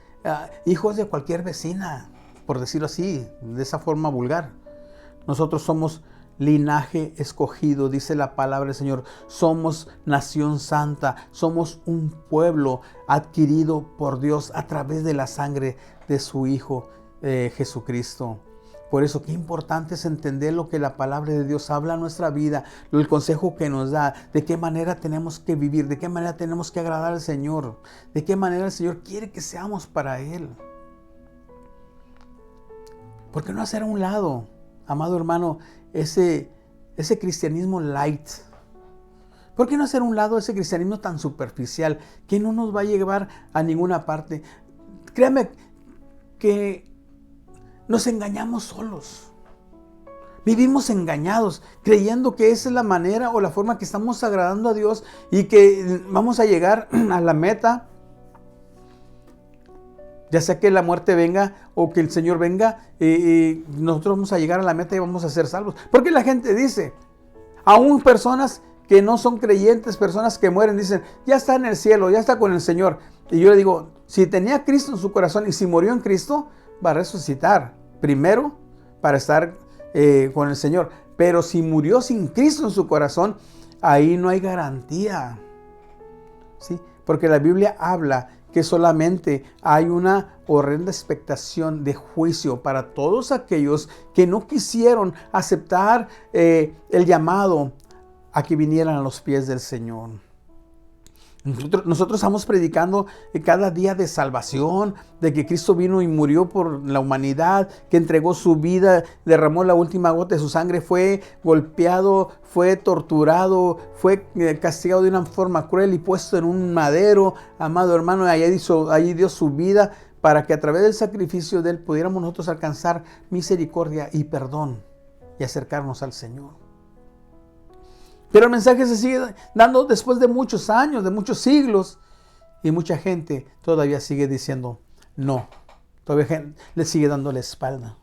hijos de cualquier vecina, por decirlo así, de esa forma vulgar. Nosotros somos linaje escogido, dice la palabra del Señor. Somos nación santa, somos un pueblo adquirido por Dios a través de la sangre de su Hijo Jesucristo. Por eso, qué importante es entender lo que la palabra de Dios habla a nuestra vida, el consejo que nos da, de qué manera tenemos que vivir, de qué manera tenemos que agradar al Señor, de qué manera el Señor quiere que seamos para Él. ¿Por qué no hacer a un lado, amado hermano, ese cristianismo light? ¿Por qué no hacer a un lado ese cristianismo tan superficial que no nos va a llevar a ninguna parte? Créame que nos engañamos solos. Vivimos engañados, creyendo que esa es la manera o la forma que estamos agradando a Dios y que vamos a llegar a la meta, ya sea que la muerte venga o que el Señor venga, y nosotros vamos a llegar a la meta y vamos a ser salvos. Porque la gente dice, aún personas que no son creyentes, personas que mueren, dicen, ya está en el cielo, ya está con el Señor. Y yo le digo, si tenía Cristo en su corazón y si murió en Cristo, va a resucitar. Primero, para estar con el Señor. Pero si murió sin Cristo en su corazón, ahí no hay garantía. ¿Sí? Porque la Biblia habla que solamente hay una horrenda expectación de juicio para todos aquellos que no quisieron aceptar el llamado a que vinieran a los pies del Señor. Nosotros estamos predicando cada día de salvación, de que Cristo vino y murió por la humanidad, que entregó su vida, derramó la última gota de su sangre, fue golpeado, fue torturado, fue castigado de una forma cruel y puesto en un madero. Amado hermano, allí dio su vida para que a través del sacrificio de Él pudiéramos nosotros alcanzar misericordia y perdón y acercarnos al Señor. Pero el mensaje se sigue dando después de muchos años, de muchos siglos. Y mucha gente todavía sigue diciendo no. Todavía le sigue dando la espalda.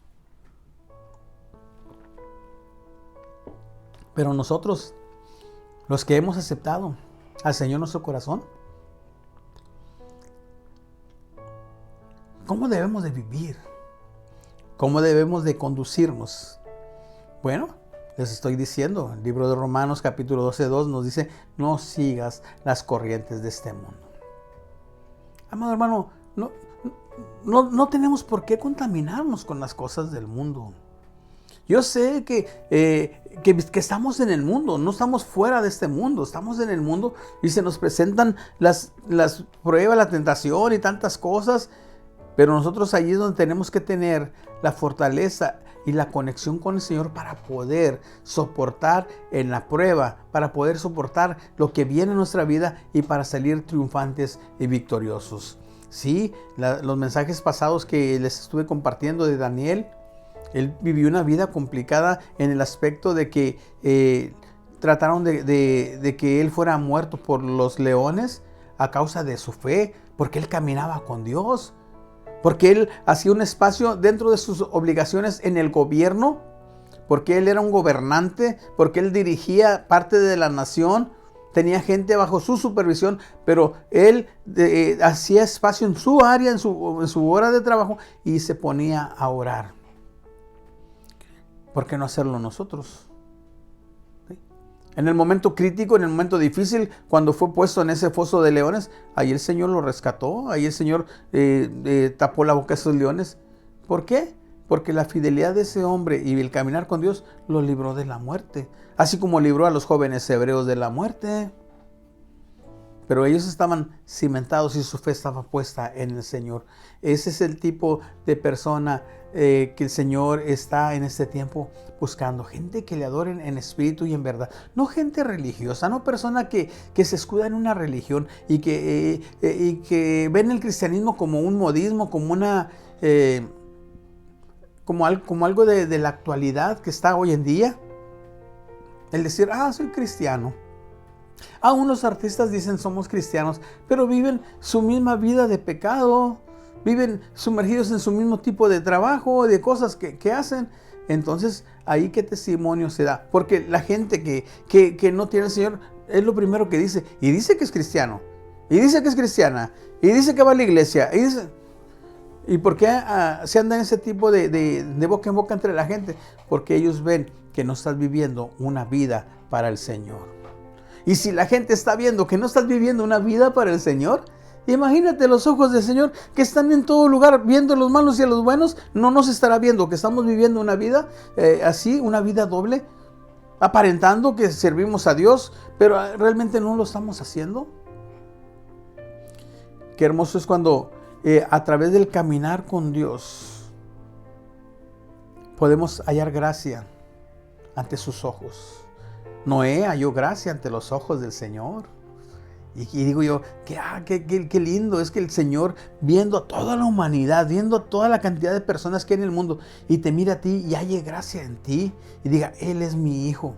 Pero nosotros, los que hemos aceptado al Señor en nuestro corazón, ¿cómo debemos de vivir? ¿Cómo debemos de conducirnos? Bueno, les estoy diciendo, el libro de Romanos capítulo 12:2 nos dice, no sigas las corrientes de este mundo. Amado hermano, no tenemos por qué contaminarnos con las cosas del mundo. Yo sé que estamos en el mundo, no estamos fuera de este mundo, estamos en el mundo y se nos presentan las pruebas, la tentación y tantas cosas, pero nosotros allí es donde tenemos que tener la fortaleza y la conexión con el Señor para poder soportar en la prueba, para poder soportar lo que viene en nuestra vida y para salir triunfantes y victoriosos. Sí, los mensajes pasados que les estuve compartiendo de Daniel, él vivió una vida complicada en el aspecto de que trataron de que él fuera muerto por los leones a causa de su fe, porque él caminaba con Dios. Porque él hacía un espacio dentro de sus obligaciones en el gobierno, porque él era un gobernante, porque él dirigía parte de la nación, tenía gente bajo su supervisión, pero él hacía espacio en su área, en su hora de trabajo y se ponía a orar. ¿Por qué no hacerlo nosotros? En el momento crítico, en el momento difícil, cuando fue puesto en ese foso de leones, ahí el Señor lo rescató, ahí el Señor tapó la boca de esos leones. ¿Por qué? Porque la fidelidad de ese hombre y el caminar con Dios lo libró de la muerte, así como libró a los jóvenes hebreos de la muerte. Pero ellos estaban cimentados y su fe estaba puesta en el Señor. Ese es el tipo de persona que el Señor está en este tiempo buscando. Gente que le adoren en espíritu y en verdad. No gente religiosa, no persona que se escuda en una religión y que ven el cristianismo como un modismo, como como algo de la actualidad que está hoy en día. El decir, soy cristiano. Aún los artistas dicen somos cristianos, pero viven su misma vida de pecado, viven sumergidos en su mismo tipo de trabajo, de cosas que hacen. Entonces, ahí qué testimonio se da. Porque la gente que no tiene al Señor es lo primero que dice. Y dice que es cristiano, y dice que es cristiana, y dice que va a la iglesia. ¿Y por qué se anda en ese tipo de boca en boca entre la gente? Porque ellos ven que no estás viviendo una vida para el Señor. Y si la gente está viendo que no estás viviendo una vida para el Señor, imagínate los ojos del Señor que están en todo lugar viendo a los malos y a los buenos, no nos estará viendo que estamos viviendo una vida así, una vida doble, aparentando que servimos a Dios, pero realmente no lo estamos haciendo. Qué hermoso es cuando a través del caminar con Dios podemos hallar gracia ante sus ojos. Noé halló gracia ante los ojos del Señor. Y digo yo, qué lindo es que el Señor, viendo a toda la humanidad, viendo a toda la cantidad de personas que hay en el mundo, y te mira a ti y halle gracia en ti, y diga, Él es mi hijo,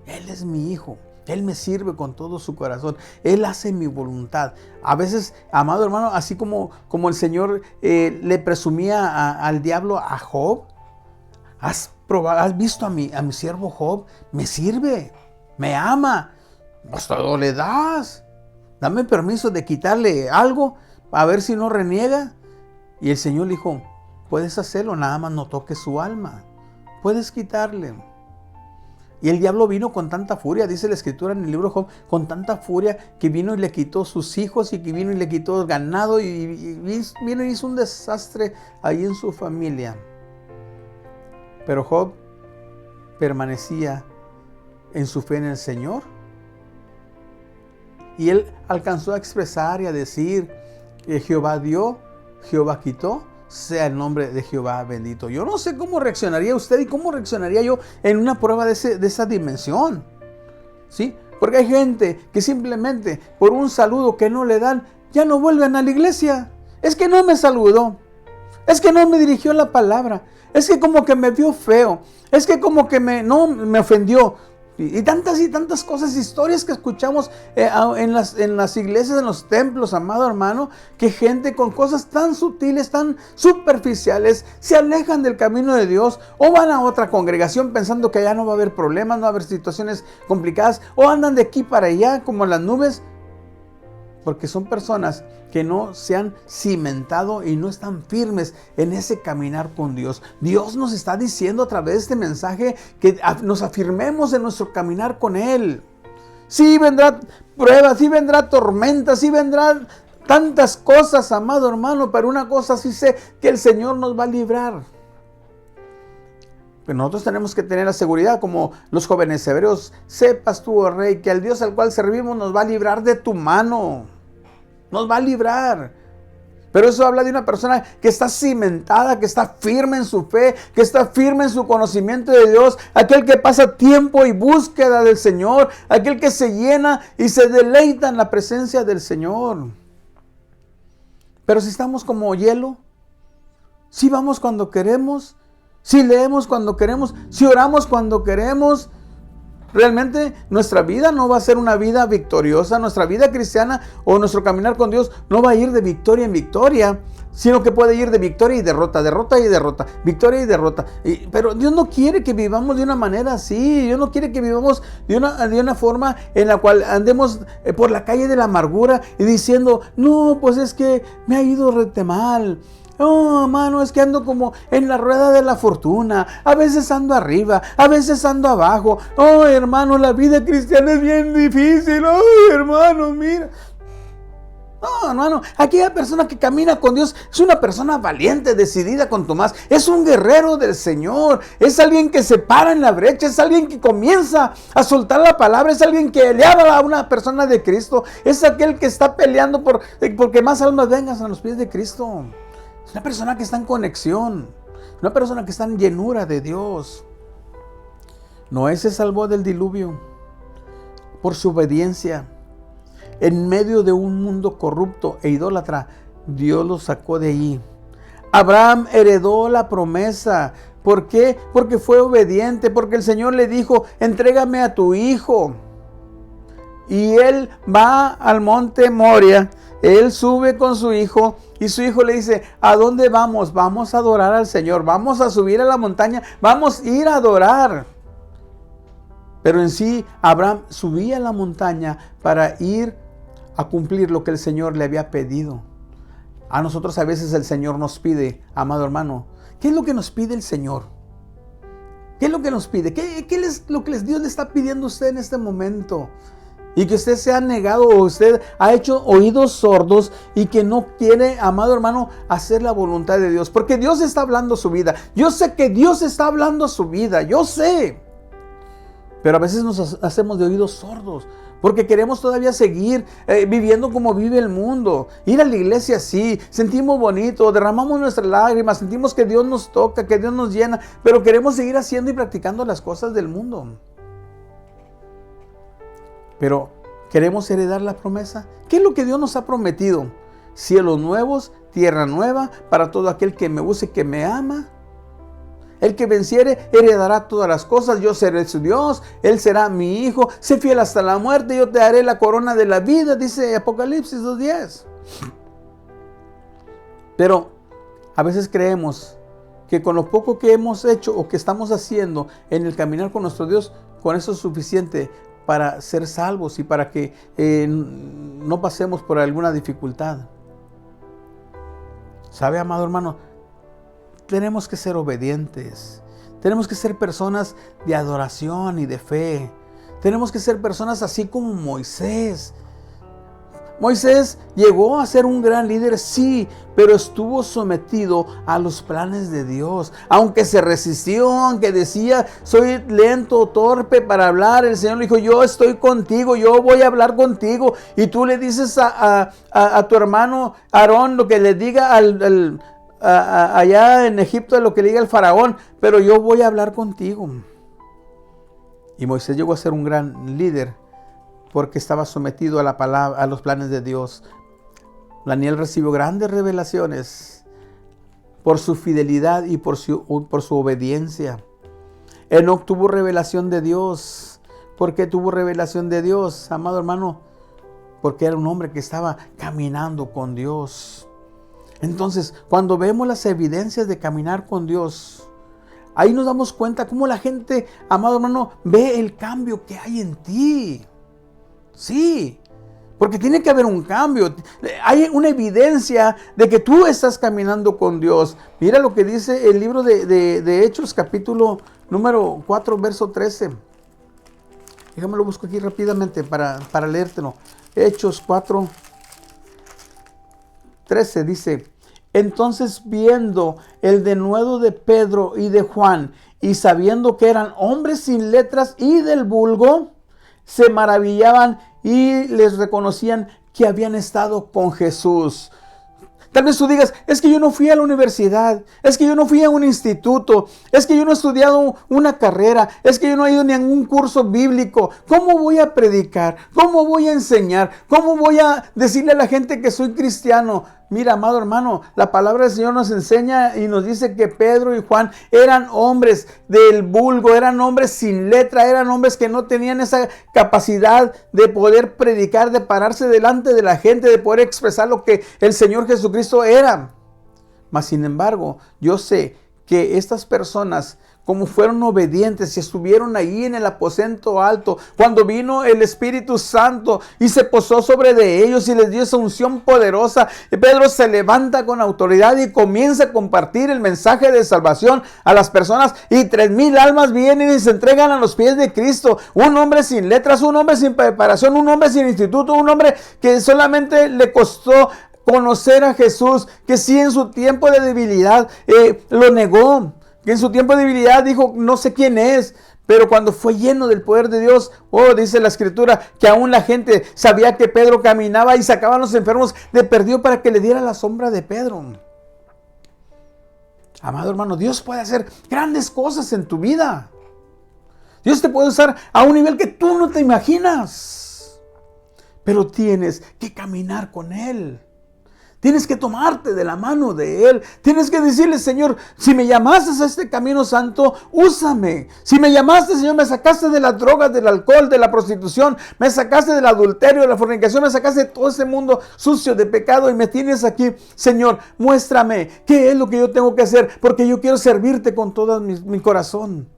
Él es mi hijo, Él me sirve con todo su corazón, Él hace mi voluntad. A veces, amado hermano, así como el Señor le presumía al diablo a Job, ¿has visto a mi siervo Job? Me sirve, me ama, pues todo le das. Dame permiso de quitarle algo, a ver si no reniega. Y el Señor le dijo, puedes hacerlo, nada más no toques su alma. Puedes quitarle. Y el diablo vino con tanta furia, dice la escritura en el libro de Job, con tanta furia que vino y le quitó sus hijos y que vino y le quitó el ganado y vino y hizo un desastre ahí en su familia. Pero Job permanecía en su fe en el Señor. Y él alcanzó a expresar y a decir, Jehová dio, Jehová quitó, sea el nombre de Jehová bendito. Yo no sé cómo reaccionaría usted y cómo reaccionaría yo en una prueba de esa dimensión. ¿Sí? Porque hay gente que simplemente por un saludo que no le dan, ya no vuelven a la iglesia. Es que no me saludó. Es que no me dirigió la palabra. Es que como que me vio feo. Es que como que me ofendió. Y tantas cosas, historias que escuchamos en las iglesias, en los templos, amado hermano, que gente con cosas tan sutiles, tan superficiales, se alejan del camino de Dios o van a otra congregación pensando que allá no va a haber problemas, no va a haber situaciones complicadas, o andan de aquí para allá como las nubes, porque son personas que no se han cimentado y no están firmes en ese caminar con Dios. Dios nos está diciendo a través de este mensaje que nos afirmemos en nuestro caminar con Él. Sí vendrá pruebas, sí vendrá tormenta, sí vendrán tantas cosas, amado hermano, pero una cosa sí sé, que el Señor nos va a librar. Pero nosotros tenemos que tener la seguridad, como los jóvenes hebreos, sepas tú, oh Rey, que al Dios al cual servimos nos va a librar de tu mano. Nos va a librar. Pero eso habla de una persona que está cimentada, que está firme en su fe, que está firme en su conocimiento de Dios, aquel que pasa tiempo y búsqueda del Señor, aquel que se llena y se deleita en la presencia del Señor. Pero si estamos como hielo, si vamos cuando queremos, si leemos cuando queremos, si oramos cuando queremos, realmente nuestra vida no va a ser una vida victoriosa, nuestra vida cristiana o nuestro caminar con Dios no va a ir de victoria en victoria, sino que puede ir de victoria y derrota, derrota y derrota, victoria y derrota. Pero Dios no quiere que vivamos de una manera así. Dios no quiere que vivamos de una forma en la cual andemos por la calle de la amargura y diciendo, no, pues es que me ha ido rete mal. Oh, hermano, es que ando como en la rueda de la fortuna. A veces ando arriba, a veces ando abajo. Oh, hermano, la vida cristiana es bien difícil. Oh, hermano, mira. No, hermano, aquella persona que camina con Dios es una persona valiente, decidida con Tomás. Es un guerrero del Señor. Es alguien que se para en la brecha. Es alguien que comienza a soltar la palabra. Es alguien que le habla a una persona de Cristo. Es aquel que está peleando porque más almas vengan a los pies de Cristo. Es una persona que está en conexión, una persona que está en llenura de Dios. Noé se salvó del diluvio por su obediencia. En medio de un mundo corrupto e idólatra, Dios lo sacó de ahí. Abraham heredó la promesa. ¿Por qué? Porque fue obediente, porque el Señor le dijo, entrégame a tu hijo. Y él va al monte Moria, él sube con su hijo y su hijo le dice, ¿a dónde vamos? Vamos a adorar al Señor, vamos a subir a la montaña, vamos a ir a adorar. Pero en sí, Abraham subía a la montaña para ir a cumplir lo que el Señor le había pedido. A nosotros a veces el Señor nos pide, amado hermano, ¿qué es lo que nos pide el Señor? ¿Qué es lo que nos pide? ¿Qué es lo que Dios le está pidiendo a usted en este momento? Y que usted se ha negado o usted ha hecho oídos sordos y que no quiere, amado hermano, hacer la voluntad de Dios. Porque Dios está hablando a su vida. Yo sé que Dios está hablando a su vida. Yo sé. Pero a veces nos hacemos de oídos sordos. Porque queremos todavía seguir viviendo como vive el mundo. Ir a la iglesia sí, sentimos bonito, derramamos nuestras lágrimas, sentimos que Dios nos toca, que Dios nos llena. Pero queremos seguir haciendo y practicando las cosas del mundo. Pero, ¿queremos heredar la promesa? ¿Qué es lo que Dios nos ha prometido? Cielos nuevos, tierra nueva, para todo aquel que me use, que me ama. El que venciere heredará todas las cosas. Yo seré su Dios, Él será mi hijo. Sé fiel hasta la muerte, yo te daré la corona de la vida, dice Apocalipsis 2:10. Pero a veces creemos que con lo poco que hemos hecho o que estamos haciendo en el caminar con nuestro Dios, con eso es suficiente para ser salvos y para que no pasemos por alguna dificultad. ¿Sabe, amado hermano? Tenemos que ser obedientes. Tenemos que ser personas de adoración y de fe. Tenemos que ser personas así como Moisés. Moisés llegó a ser un gran líder, sí, pero estuvo sometido a los planes de Dios. Aunque se resistió, aunque decía, soy lento, torpe para hablar, el Señor le dijo, yo estoy contigo, yo voy a hablar contigo. Y tú le dices a tu hermano Aarón lo que le diga allá en Egipto, lo que le diga el faraón, pero yo voy a hablar contigo. Y Moisés llegó a ser un gran líder, porque estaba sometido a la palabra, a los planes de Dios. Daniel recibió grandes revelaciones por su fidelidad y por su obediencia. Enoc tuvo revelación de Dios. ¿Por qué tuvo revelación de Dios, amado hermano? Porque era un hombre que estaba caminando con Dios. Entonces, cuando vemos las evidencias de caminar con Dios, ahí nos damos cuenta cómo la gente, amado hermano, ve el cambio que hay en ti. Sí, porque tiene que haber un cambio. Hay una evidencia de que tú estás caminando con Dios. Mira lo que dice el libro de Hechos, capítulo número 4, verso 13. Déjame lo busco aquí rápidamente para leértelo. Hechos 4, 13 dice: entonces, viendo el denuedo de Pedro y de Juan, y sabiendo que eran hombres sin letras y del vulgo, se maravillaban y les reconocían que habían estado con Jesús. Tal vez tú digas, es que yo no fui a la universidad, es que yo no fui a un instituto, es que yo no he estudiado una carrera, es que yo no he ido ni a ningún curso bíblico. ¿Cómo voy a predicar? ¿Cómo voy a enseñar? ¿Cómo voy a decirle a la gente que soy cristiano? Mira, amado hermano, la palabra del Señor nos enseña y nos dice que Pedro y Juan eran hombres del vulgo, eran hombres sin letra, eran hombres que no tenían esa capacidad de poder predicar, de pararse delante de la gente, de poder expresar lo que el Señor Jesucristo era. Mas, sin embargo, yo sé que estas personas, como fueron obedientes y estuvieron ahí en el aposento alto, cuando vino el Espíritu Santo y se posó sobre de ellos y les dio esa unción poderosa, Pedro se levanta con autoridad y comienza a compartir el mensaje de salvación a las personas, y 3,000 almas vienen y se entregan a los pies de Cristo. Un hombre sin letras, un hombre sin preparación, un hombre sin instituto, un hombre que solamente le costó conocer a Jesús, que sí en su tiempo de debilidad lo negó, que en su tiempo de debilidad dijo, no sé quién es, pero cuando fue lleno del poder de Dios, dice la Escritura, que aún la gente sabía que Pedro caminaba y sacaban a los enfermos de perdido para que le diera la sombra de Pedro. Amado hermano, Dios puede hacer grandes cosas en tu vida. Dios te puede usar a un nivel que tú no te imaginas, pero tienes que caminar con Él. Tienes que tomarte de la mano de Él. Tienes que decirle, Señor, si me llamaste a este camino santo, úsame. Si me llamaste, Señor, me sacaste de las drogas, del alcohol, de la prostitución, me sacaste del adulterio, de la fornicación, me sacaste de todo ese mundo sucio de pecado y me tienes aquí. Señor, muéstrame qué es lo que yo tengo que hacer, porque yo quiero servirte con todo mi corazón.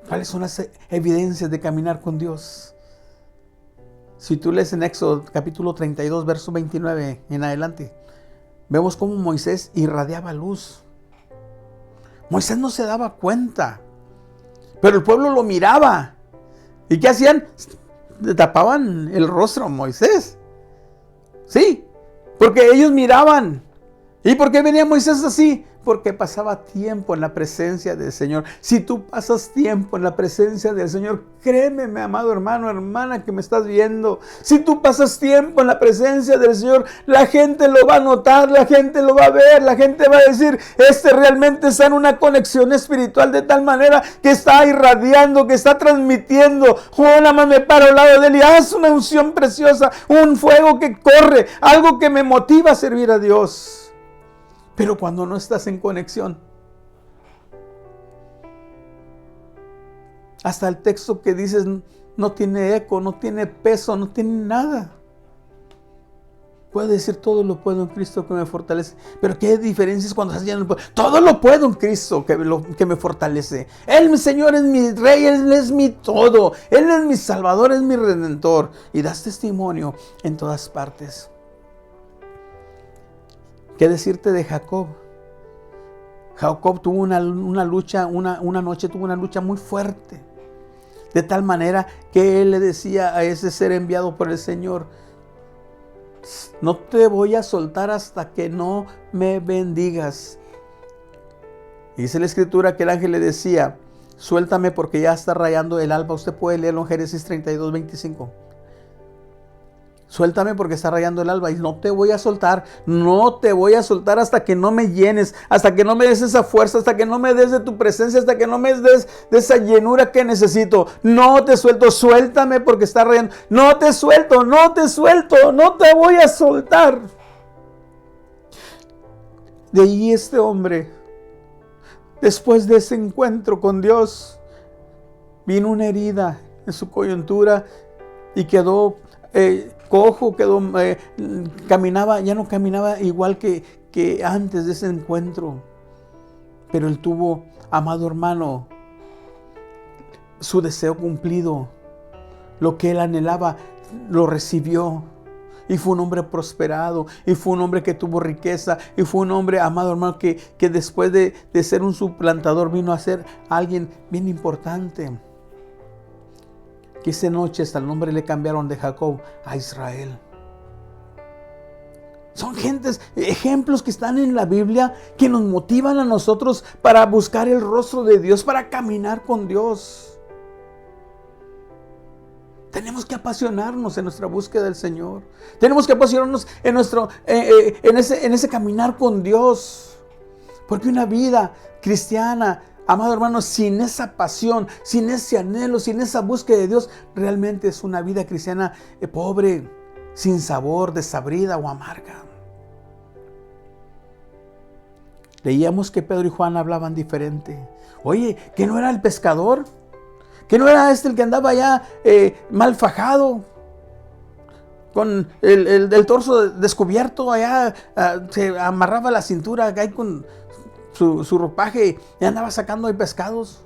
¿Cuáles son las evidencias de caminar con Dios? Si tú lees en Éxodo capítulo 32, verso 29 en adelante, vemos cómo Moisés irradiaba luz. Moisés no se daba cuenta, pero el pueblo lo miraba. ¿Y qué hacían? Le tapaban el rostro a Moisés. Sí, porque ellos miraban. ¿Y por qué venía Moisés así? Porque pasaba tiempo en la presencia del Señor. Si tú pasas tiempo en la presencia del Señor, créeme, mi amado hermano, hermana que me estás viendo, si tú pasas tiempo en la presencia del Señor, la gente lo va a notar, la gente lo va a ver, la gente va a decir, realmente está en una conexión espiritual de tal manera que está irradiando, que está transmitiendo. Nada más me paro al lado de él y haz una unción preciosa, un fuego que corre, algo que me motiva a servir a Dios. Pero cuando no estás en conexión, hasta el texto que dices no tiene eco, no tiene peso, no tiene nada. Puedo decir todo lo puedo en Cristo que me fortalece. Pero qué diferencia es cuando estás lleno de poder. Todo lo puedo en Cristo que me fortalece. Él, mi Señor, es mi Rey, Él es mi todo. Él es mi Salvador, es mi Redentor. Y das testimonio en todas partes. ¿Qué decirte de Jacob? Jacob tuvo una lucha, una noche tuvo una lucha muy fuerte. De tal manera que él le decía a ese ser enviado por el Señor: no te voy a soltar hasta que no me bendigas. Y dice la Escritura que el ángel le decía: suéltame porque ya está rayando el alba. Usted puede leerlo en Génesis 32:25. Suéltame porque está rayando el alba y no te voy a soltar hasta que no me llenes, hasta que no me des esa fuerza, hasta que no me des de tu presencia, hasta que no me des de esa llenura que necesito. No te suelto, suéltame porque está rayando. No te suelto, no te voy a soltar. De ahí este hombre, después de ese encuentro con Dios, vino una herida en su coyuntura y quedó cojo, ya no caminaba igual que antes de ese encuentro. Pero él tuvo, amado hermano, su deseo cumplido. Lo que él anhelaba, lo recibió. Y fue un hombre prosperado, y fue un hombre que tuvo riqueza, y fue un hombre, amado hermano, que después de ser un suplantador vino a ser alguien bien importante. Que esa noche hasta el nombre le cambiaron de Jacob a Israel. Son ejemplos que están en la Biblia que nos motivan a nosotros para buscar el rostro de Dios, para caminar con Dios. Tenemos que apasionarnos en nuestra búsqueda del Señor. Tenemos que apasionarnos en ese caminar con Dios. Porque una vida cristiana, amado hermano, sin esa pasión, sin ese anhelo, sin esa búsqueda de Dios, realmente es una vida cristiana pobre, sin sabor, desabrida o amarga. Leíamos que Pedro y Juan hablaban diferente. Oye, ¿que no era el pescador? ¿Que no era el que andaba allá mal fajado? Con el torso descubierto allá, se amarraba la cintura acá con su ropaje y andaba sacando ahí pescados.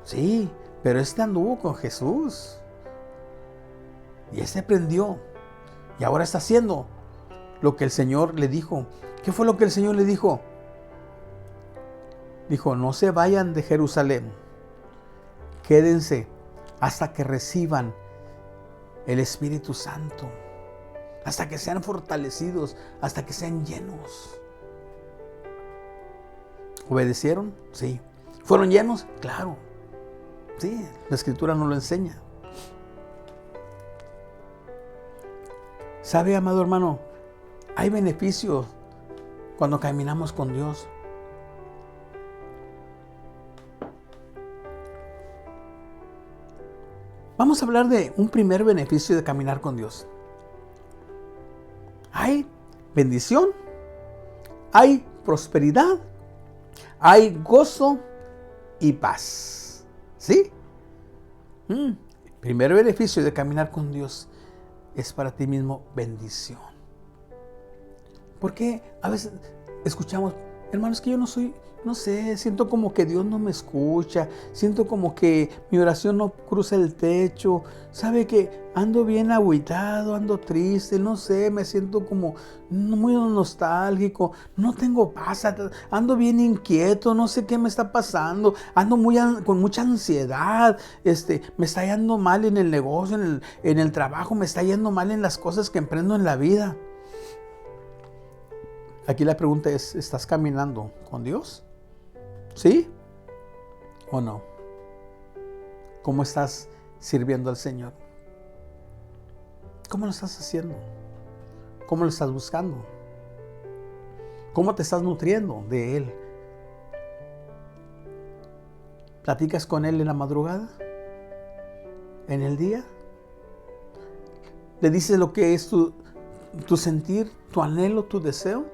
Sí, pero anduvo con Jesús. Y aprendió. Y ahora está haciendo lo que el Señor le dijo. ¿Qué fue lo que el Señor le dijo? Dijo: no se vayan de Jerusalén. Quédense hasta que reciban el Espíritu Santo. Hasta que sean fortalecidos, hasta que sean llenos. ¿Obedecieron? Sí. ¿Fueron llenos? Claro. Sí, la Escritura nos lo enseña. ¿Sabe, amado hermano? Hay beneficios cuando caminamos con Dios. Vamos a hablar de un primer beneficio de caminar con Dios. Hay bendición, hay prosperidad, hay gozo y paz. ¿Sí? Primer beneficio de caminar con Dios es para ti mismo bendición. Porque a veces escuchamos: hermanos, que yo no sé, siento como que Dios no me escucha, siento como que mi oración no cruza el techo, sabe que ando bien agüitado, ando triste, no sé, me siento como muy nostálgico, no tengo paz, ando bien inquieto, no sé qué me está pasando, ando con mucha ansiedad, me está yendo mal en el negocio, en el trabajo, me está yendo mal en las cosas que emprendo en la vida. Aquí la pregunta es: ¿estás caminando con Dios? ¿Sí o no? ¿Cómo estás sirviendo al Señor? ¿Cómo lo estás haciendo? ¿Cómo lo estás buscando? ¿Cómo te estás nutriendo de Él? ¿Platicas con Él en la madrugada? ¿En el día? ¿Le dices lo que es tu sentir, tu anhelo, tu deseo?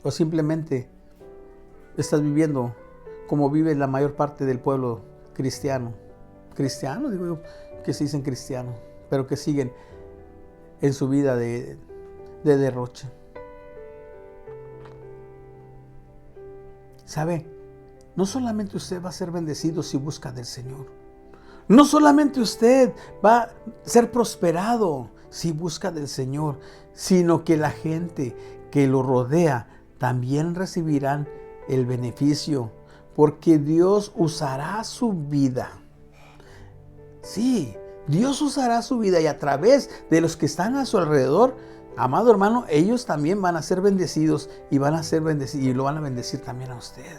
¿O simplemente estás viviendo como vive la mayor parte del pueblo cristiano? Cristiano, digo yo, que se dicen cristianos, pero que siguen en su vida de derroche. ¿Sabe? No solamente usted va a ser bendecido si busca del Señor. No solamente usted va a ser prosperado si busca del Señor, sino que la gente que lo rodea también recibirán el beneficio, porque Dios usará su vida. Sí, Dios usará su vida y a través de los que están a su alrededor, amado hermano, ellos también van a ser bendecidos y van a ser bendecidos y lo van a bendecir también a usted.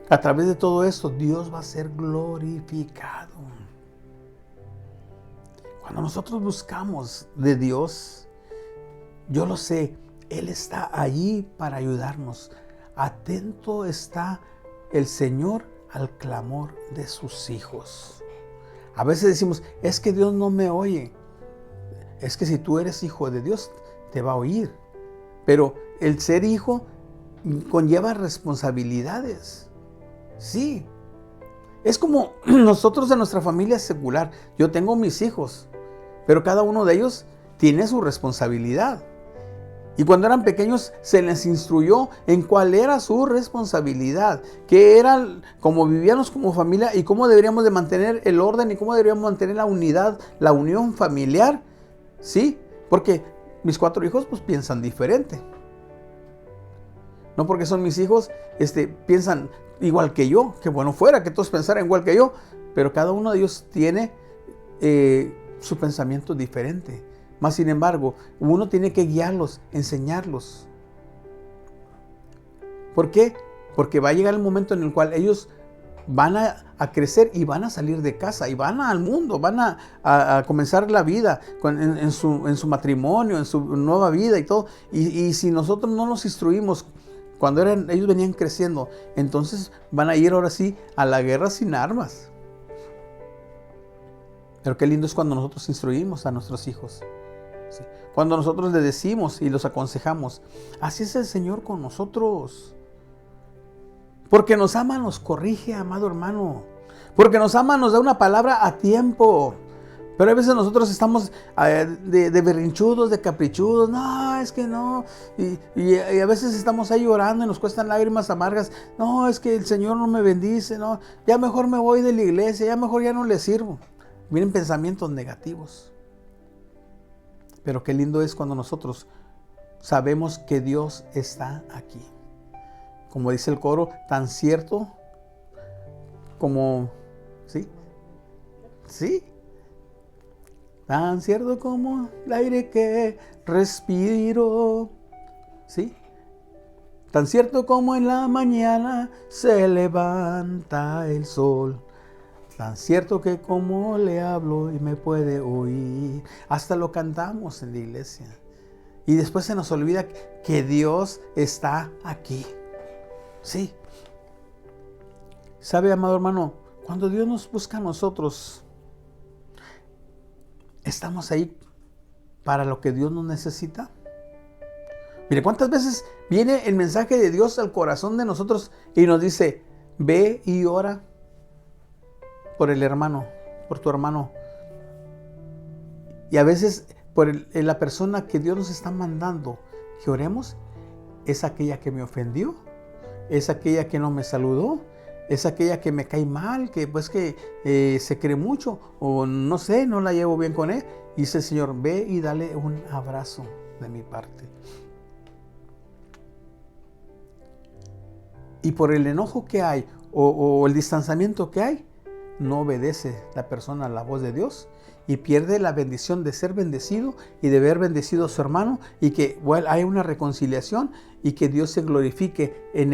A través de todo esto, Dios va a ser glorificado. Cuando nosotros buscamos de Dios, yo lo sé, Él está allí para ayudarnos. Atento está el Señor al clamor de sus hijos. A veces decimos, es que Dios no me oye. Es que si tú eres hijo de Dios, te va a oír. Pero el ser hijo conlleva responsabilidades. Sí. Es como nosotros en nuestra familia secular. Yo tengo mis hijos, pero cada uno de ellos tiene su responsabilidad. Y cuando eran pequeños se les instruyó en cuál era su responsabilidad, qué era, cómo vivíamos como familia y cómo deberíamos de mantener el orden y cómo deberíamos mantener la unidad, la unión familiar. Sí, porque mis 4 hijos pues piensan diferente. No porque son mis hijos, piensan igual que yo, que bueno fuera que todos pensaran igual que yo, pero cada uno de ellos tiene su pensamiento diferente. Mas sin embargo, uno tiene que guiarlos, enseñarlos. ¿Por qué? Porque va a llegar el momento en el cual ellos van a crecer y van a salir de casa y van al mundo, van a comenzar la vida en su matrimonio, en su nueva vida y todo. Y si nosotros no los instruimos cuando ellos venían creciendo, entonces van a ir ahora sí a la guerra sin armas. Pero qué lindo es cuando nosotros instruimos a nuestros hijos. ¿Sí? Cuando nosotros les decimos y los aconsejamos, así es el Señor con nosotros. Porque nos ama, nos corrige, amado hermano. Porque nos ama, nos da una palabra a tiempo. Pero a veces nosotros estamos de berrinchudos, de caprichudos. No, es que no. Y a veces estamos ahí llorando y nos cuestan lágrimas amargas. No, es que el Señor no me bendice. No, ya mejor me voy de la iglesia. Ya mejor ya no le sirvo. Miren pensamientos negativos. Pero qué lindo es cuando nosotros sabemos que Dios está aquí. Como dice el coro, tan cierto como... ¿Sí? ¿Sí? Tan cierto como el aire que respiro. ¿Sí? Tan cierto como en la mañana se levanta el sol. Tan cierto que como le hablo y me puede oír. Hasta lo cantamos en la iglesia. Y después se nos olvida que Dios está aquí. Sí. ¿Sabe, amado hermano? Cuando Dios nos busca a nosotros, ¿estamos ahí para lo que Dios nos necesita? Mire, ¿cuántas veces viene el mensaje de Dios al corazón de nosotros y nos dice, ve y ora por el hermano, por tu hermano? Y a veces por la persona que Dios nos está mandando que oremos, es aquella que me ofendió, es aquella que no me saludó, es aquella que me cae mal, que pues que se cree mucho, o no sé, no la llevo bien con él. Y dice el Señor, ve y dale un abrazo de mi parte. Y por el enojo que hay, o el distanciamiento que hay, no obedece la persona a la voz de Dios y pierde la bendición de ser bendecido y de ver bendecido a su hermano, y que hay una reconciliación y que Dios se glorifique en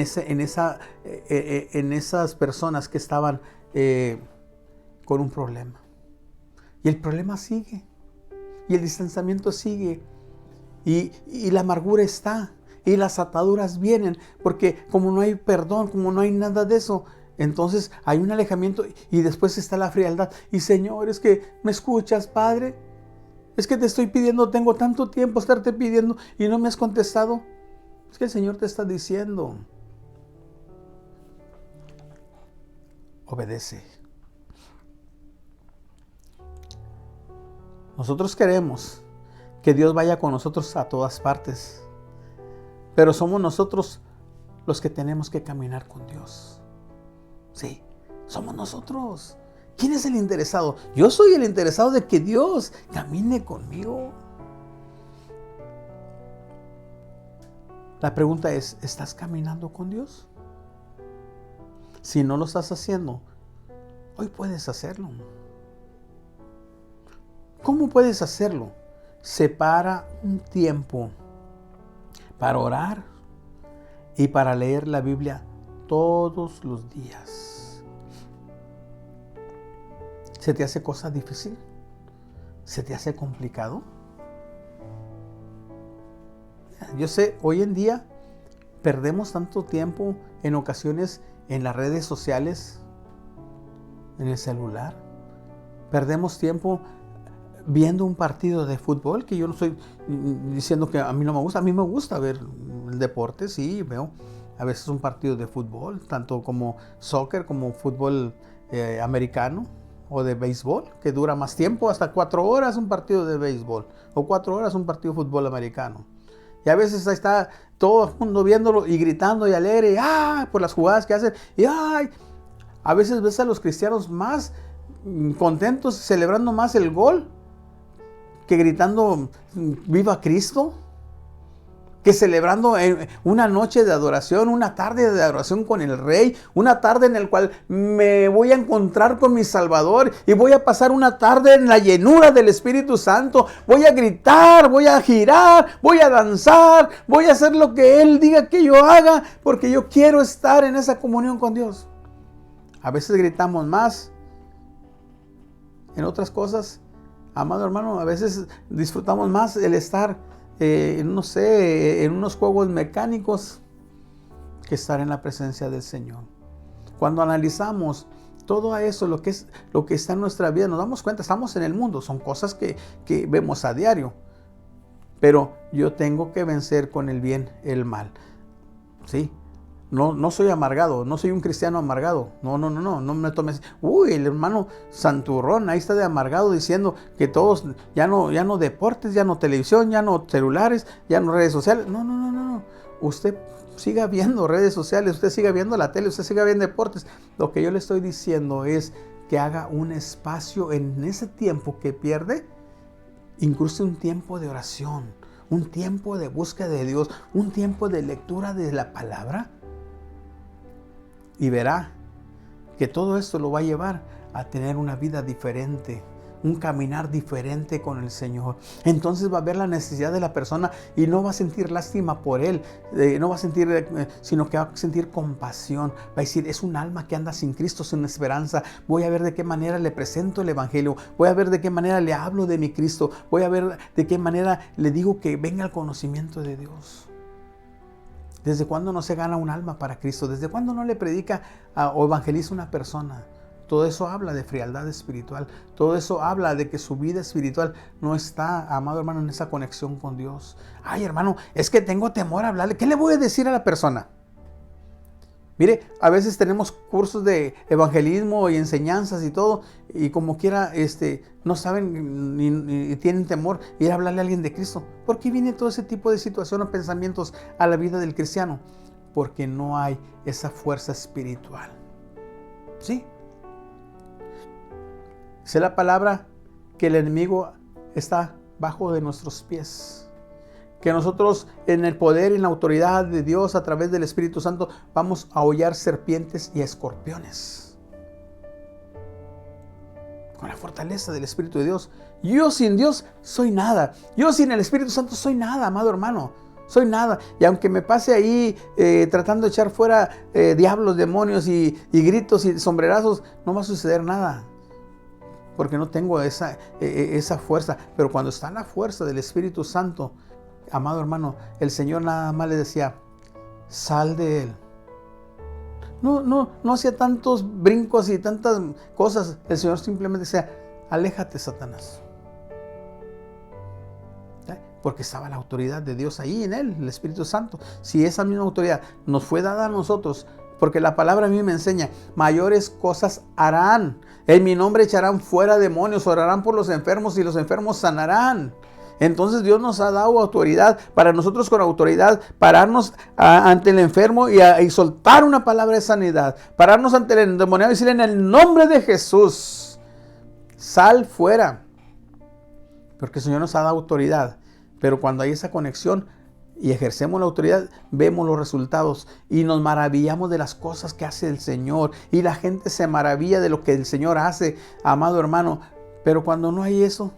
esas personas que estaban con un problema. Y el problema sigue, y el distanciamiento sigue, y la amargura está, y las ataduras vienen, porque como no hay perdón, como no hay nada de eso, entonces hay un alejamiento y después está la frialdad. Y Señor, es que me escuchas, Padre. Es que te estoy pidiendo, tengo tanto tiempo estarte pidiendo y no me has contestado. Es que el Señor te está diciendo, obedece. Nosotros queremos que Dios vaya con nosotros a todas partes, pero somos nosotros los que tenemos que caminar con Dios. Sí, somos nosotros. ¿Quién es el interesado? Yo soy el interesado de que Dios camine conmigo. La pregunta es, ¿estás caminando con Dios? Si no lo estás haciendo, hoy puedes hacerlo. ¿Cómo puedes hacerlo? Separa un tiempo para orar y para leer la Biblia todos los días. ¿Se te hace cosa difícil? ¿Se te hace complicado? Yo sé, hoy en día perdemos tanto tiempo en ocasiones en las redes sociales, en el celular. Perdemos tiempo viendo un partido de fútbol, que yo no estoy diciendo que a mí no me gusta. A mí me gusta ver el deporte, sí, veo a veces un partido de fútbol, tanto como soccer, como fútbol americano o de béisbol, que dura más tiempo, hasta 4 horas un partido de béisbol, o 4 horas un partido de fútbol americano. Y a veces ahí está todo el mundo viéndolo y gritando y alegre, ¡ay!, por las jugadas que hacen. Y ¡ay! A veces ves a los cristianos más contentos, celebrando más el gol, que gritando ¡viva Cristo!, que celebrando una noche de adoración, una tarde de adoración con el Rey, una tarde en la cual me voy a encontrar con mi Salvador y voy a pasar una tarde en la llenura del Espíritu Santo. Voy a gritar, voy a girar, voy a danzar, voy a hacer lo que Él diga que yo haga, porque yo quiero estar en esa comunión con Dios. A veces gritamos más en otras cosas, amado hermano, a veces disfrutamos más el estar no sé, en unos juegos mecánicos que estar en la presencia del Señor. Cuando analizamos todo eso, lo que está en nuestra vida, nos damos cuenta, estamos en el mundo, son cosas que vemos a diario, pero yo tengo que vencer con el bien el mal. Sí, no soy amargado, no soy un cristiano amargado. No me tomes. Uy, el hermano santurrón, ahí está de amargado diciendo que todos, ya no deportes, ya no televisión, ya no celulares, ya no redes sociales. No. Usted siga viendo redes sociales, usted siga viendo la tele, usted siga viendo deportes. Lo que yo le estoy diciendo es que haga un espacio en ese tiempo que pierde, incluso un tiempo de oración, un tiempo de búsqueda de Dios, un tiempo de lectura de la palabra. Y verá que todo esto lo va a llevar a tener una vida diferente, un caminar diferente con el Señor. Entonces va a ver la necesidad de la persona y no va a sentir lástima por él, no va a sentir, sino que va a sentir compasión. Va a decir, es un alma que anda sin Cristo, sin esperanza. Voy a ver de qué manera le presento el Evangelio. Voy a ver de qué manera le hablo de mi Cristo. Voy a ver de qué manera le digo que venga al conocimiento de Dios. ¿Desde cuándo no se gana un alma para Cristo? ¿Desde cuándo no le predica o evangeliza una persona? Todo eso habla de frialdad espiritual. Todo eso habla de que su vida espiritual no está, amado hermano, en esa conexión con Dios. Ay, hermano, es que tengo temor a hablarle. ¿Qué le voy a decir a la persona? Mire, a veces tenemos cursos de evangelismo y enseñanzas y todo, y como quiera, no saben ni tienen temor ir a hablarle a alguien de Cristo. ¿Por qué viene todo ese tipo de situaciones o pensamientos a la vida del cristiano? Porque no hay esa fuerza espiritual. ¿Sí? Dice la palabra que el enemigo está bajo de nuestros pies. Que nosotros en el poder y en la autoridad de Dios a través del Espíritu Santo vamos a hollar serpientes y escorpiones. Con la fortaleza del Espíritu de Dios. Yo sin Dios soy nada. Yo sin el Espíritu Santo soy nada, amado hermano. Soy nada. Y aunque me pase ahí tratando de echar fuera diablos, demonios y gritos y sombrerazos, no va a suceder nada. Porque no tengo esa fuerza. Pero cuando está la fuerza del Espíritu Santo, amado hermano, el Señor nada más le decía, sal de él. No hacía tantos brincos y tantas cosas. El Señor simplemente decía, aléjate, Satanás. Porque estaba la autoridad de Dios ahí en él, el Espíritu Santo. Si esa misma autoridad nos fue dada a nosotros, porque la palabra a mí me enseña, mayores cosas harán. En mi nombre echarán fuera demonios, orarán por los enfermos y los enfermos sanarán. Entonces Dios nos ha dado autoridad para nosotros con autoridad pararnos ante el enfermo y soltar una palabra de sanidad. Pararnos ante el endemoniado y decir en el nombre de Jesús, sal fuera. Porque el Señor nos ha dado autoridad. Pero cuando hay esa conexión y ejercemos la autoridad, vemos los resultados y nos maravillamos de las cosas que hace el Señor. Y la gente se maravilla de lo que el Señor hace, amado hermano. Pero cuando no hay eso,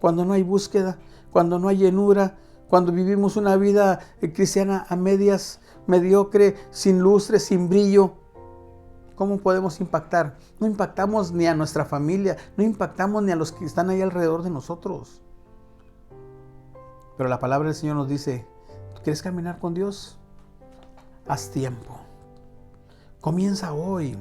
cuando no hay búsqueda, cuando no hay llenura, cuando vivimos una vida cristiana a medias, mediocre, sin lustre, sin brillo, ¿cómo podemos impactar? No impactamos ni a nuestra familia, no impactamos ni a los que están ahí alrededor de nosotros. Pero la palabra del Señor nos dice, ¿tú quieres caminar con Dios? Haz tiempo. Comienza hoy.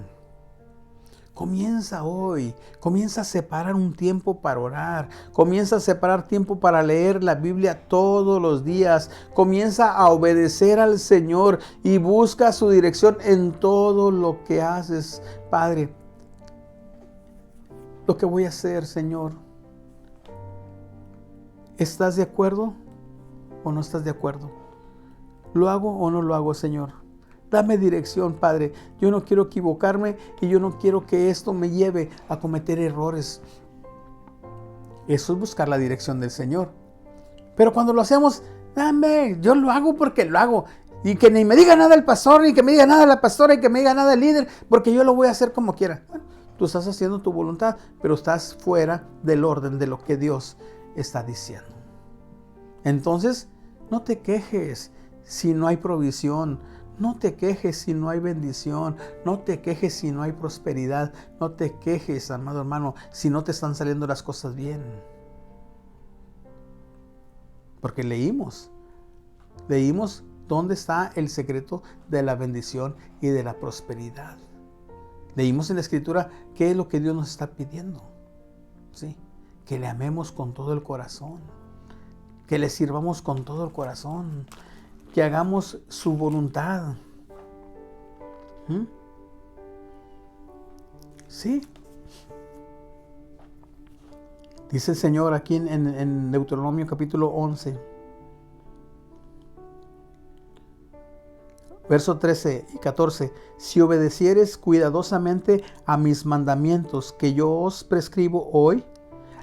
Comienza hoy. Comienza a separar un tiempo para orar. Comienza a separar tiempo para leer la Biblia todos los días. Comienza a obedecer al Señor y busca su dirección en todo lo que haces. Padre, lo que voy a hacer, Señor, ¿estás de acuerdo o no estás de acuerdo? ¿Lo hago o no lo hago, Señor? Dame dirección, Padre. Yo no quiero equivocarme y yo no quiero que esto me lleve a cometer errores. Eso es buscar la dirección del Señor. Pero cuando lo hacemos, dame, yo lo hago porque lo hago. Y que ni me diga nada el pastor, ni que me diga nada la pastora, y que me diga nada el líder, porque yo lo voy a hacer como quiera. Bueno, tú estás haciendo tu voluntad, pero estás fuera del orden de lo que Dios está diciendo. Entonces, no te quejes si no hay provisión. No te quejes si no hay bendición. No te quejes si no hay prosperidad. No te quejes, amado hermano, si no te están saliendo las cosas bien. Porque leímos dónde está el secreto de la bendición y de la prosperidad. Leímos en la Escritura qué es lo que Dios nos está pidiendo. ¿Sí? Que le amemos con todo el corazón. Que le sirvamos con todo el corazón. Que hagamos su voluntad. Sí. Dice el Señor aquí en Deuteronomio capítulo 11. Verso 13 y 14. Si obedecieres cuidadosamente a mis mandamientos que yo os prescribo hoy,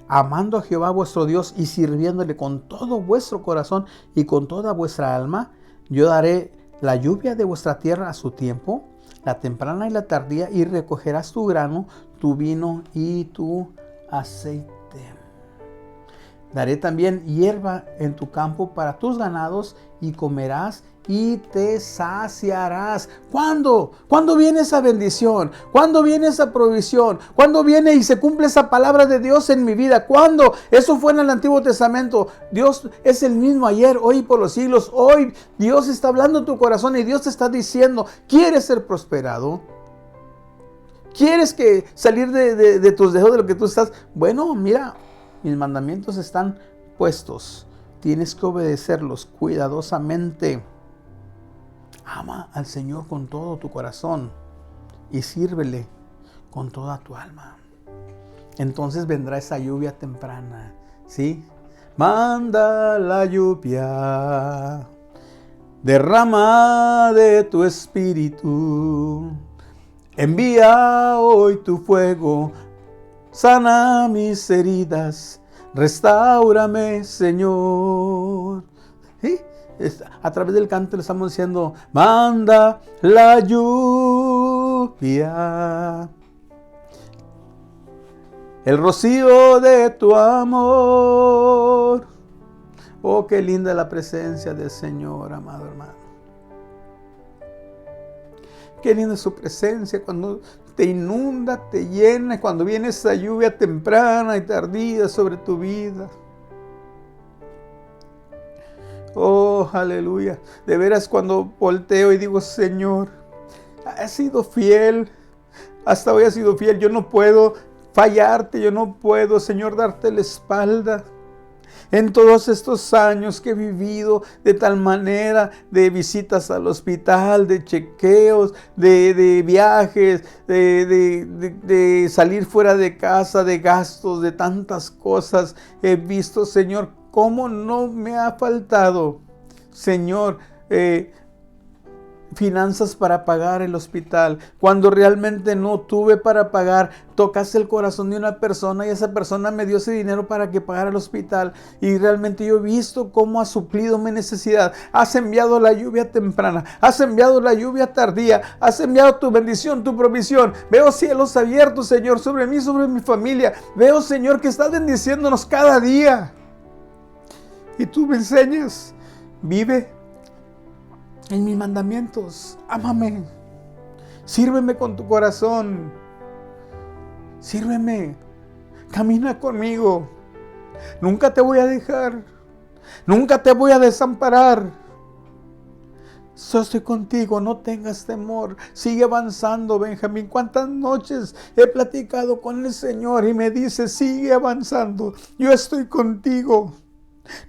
amando a Jehová vuestro Dios y sirviéndole con todo vuestro corazón y con toda vuestra alma, yo daré la lluvia de vuestra tierra a su tiempo, la temprana y la tardía, y recogerás tu grano, tu vino y tu aceite. Daré también hierba en tu campo para tus ganados y comerás y te saciarás. ¿Cuándo? ¿Cuándo viene esa bendición? ¿Cuándo viene esa provisión? ¿Cuándo viene y se cumple esa palabra de Dios en mi vida? ¿Cuándo? Eso fue en el Antiguo Testamento. Dios es el mismo ayer, hoy y por los siglos. Hoy Dios está hablando en tu corazón y Dios te está diciendo, ¿quieres ser prosperado? ¿Quieres que salir de tus deseos, de lo que tú estás? Bueno, mira, mis mandamientos están puestos. Tienes que obedecerlos cuidadosamente. Ama al Señor con todo tu corazón y sírvele con toda tu alma. Entonces vendrá esa lluvia temprana, ¿sí? Manda la lluvia, derrama de tu espíritu, envía hoy tu fuego, sana mis heridas, restáurame, Señor. ¿Sí? A través del canto le estamos diciendo, manda la lluvia, el rocío de tu amor. Oh, qué linda la presencia del Señor, amado hermano. Qué linda es su presencia cuando te inunda, te llena, cuando viene esa lluvia temprana y tardía sobre tu vida. Oh, aleluya. De veras, cuando volteo y digo, Señor, has sido fiel. Hasta hoy has sido fiel. Yo no puedo fallarte. Yo no puedo, Señor, darte la espalda. En todos estos años que he vivido de tal manera, de visitas al hospital, de chequeos, de viajes, de salir fuera de casa, de gastos, de tantas cosas, he visto, Señor, cómo no me ha faltado, Señor, finanzas para pagar el hospital. Cuando realmente no tuve para pagar, tocaste el corazón de una persona y esa persona me dio ese dinero para que pagara el hospital. Y realmente yo he visto cómo has suplido mi necesidad. Has enviado la lluvia temprana, has enviado la lluvia tardía, has enviado tu bendición, tu provisión. Veo cielos abiertos, Señor, sobre mí, sobre mi familia. Veo, Señor, que estás bendiciéndonos cada día. Y tú me enseñas, vive en mis mandamientos, ámame, sírveme con tu corazón, sírveme, camina conmigo, nunca te voy a dejar, nunca te voy a desamparar. Yo estoy contigo, no tengas temor, sigue avanzando, Benjamín. Cuántas noches he platicado con el Señor y me dice, sigue avanzando, yo estoy contigo,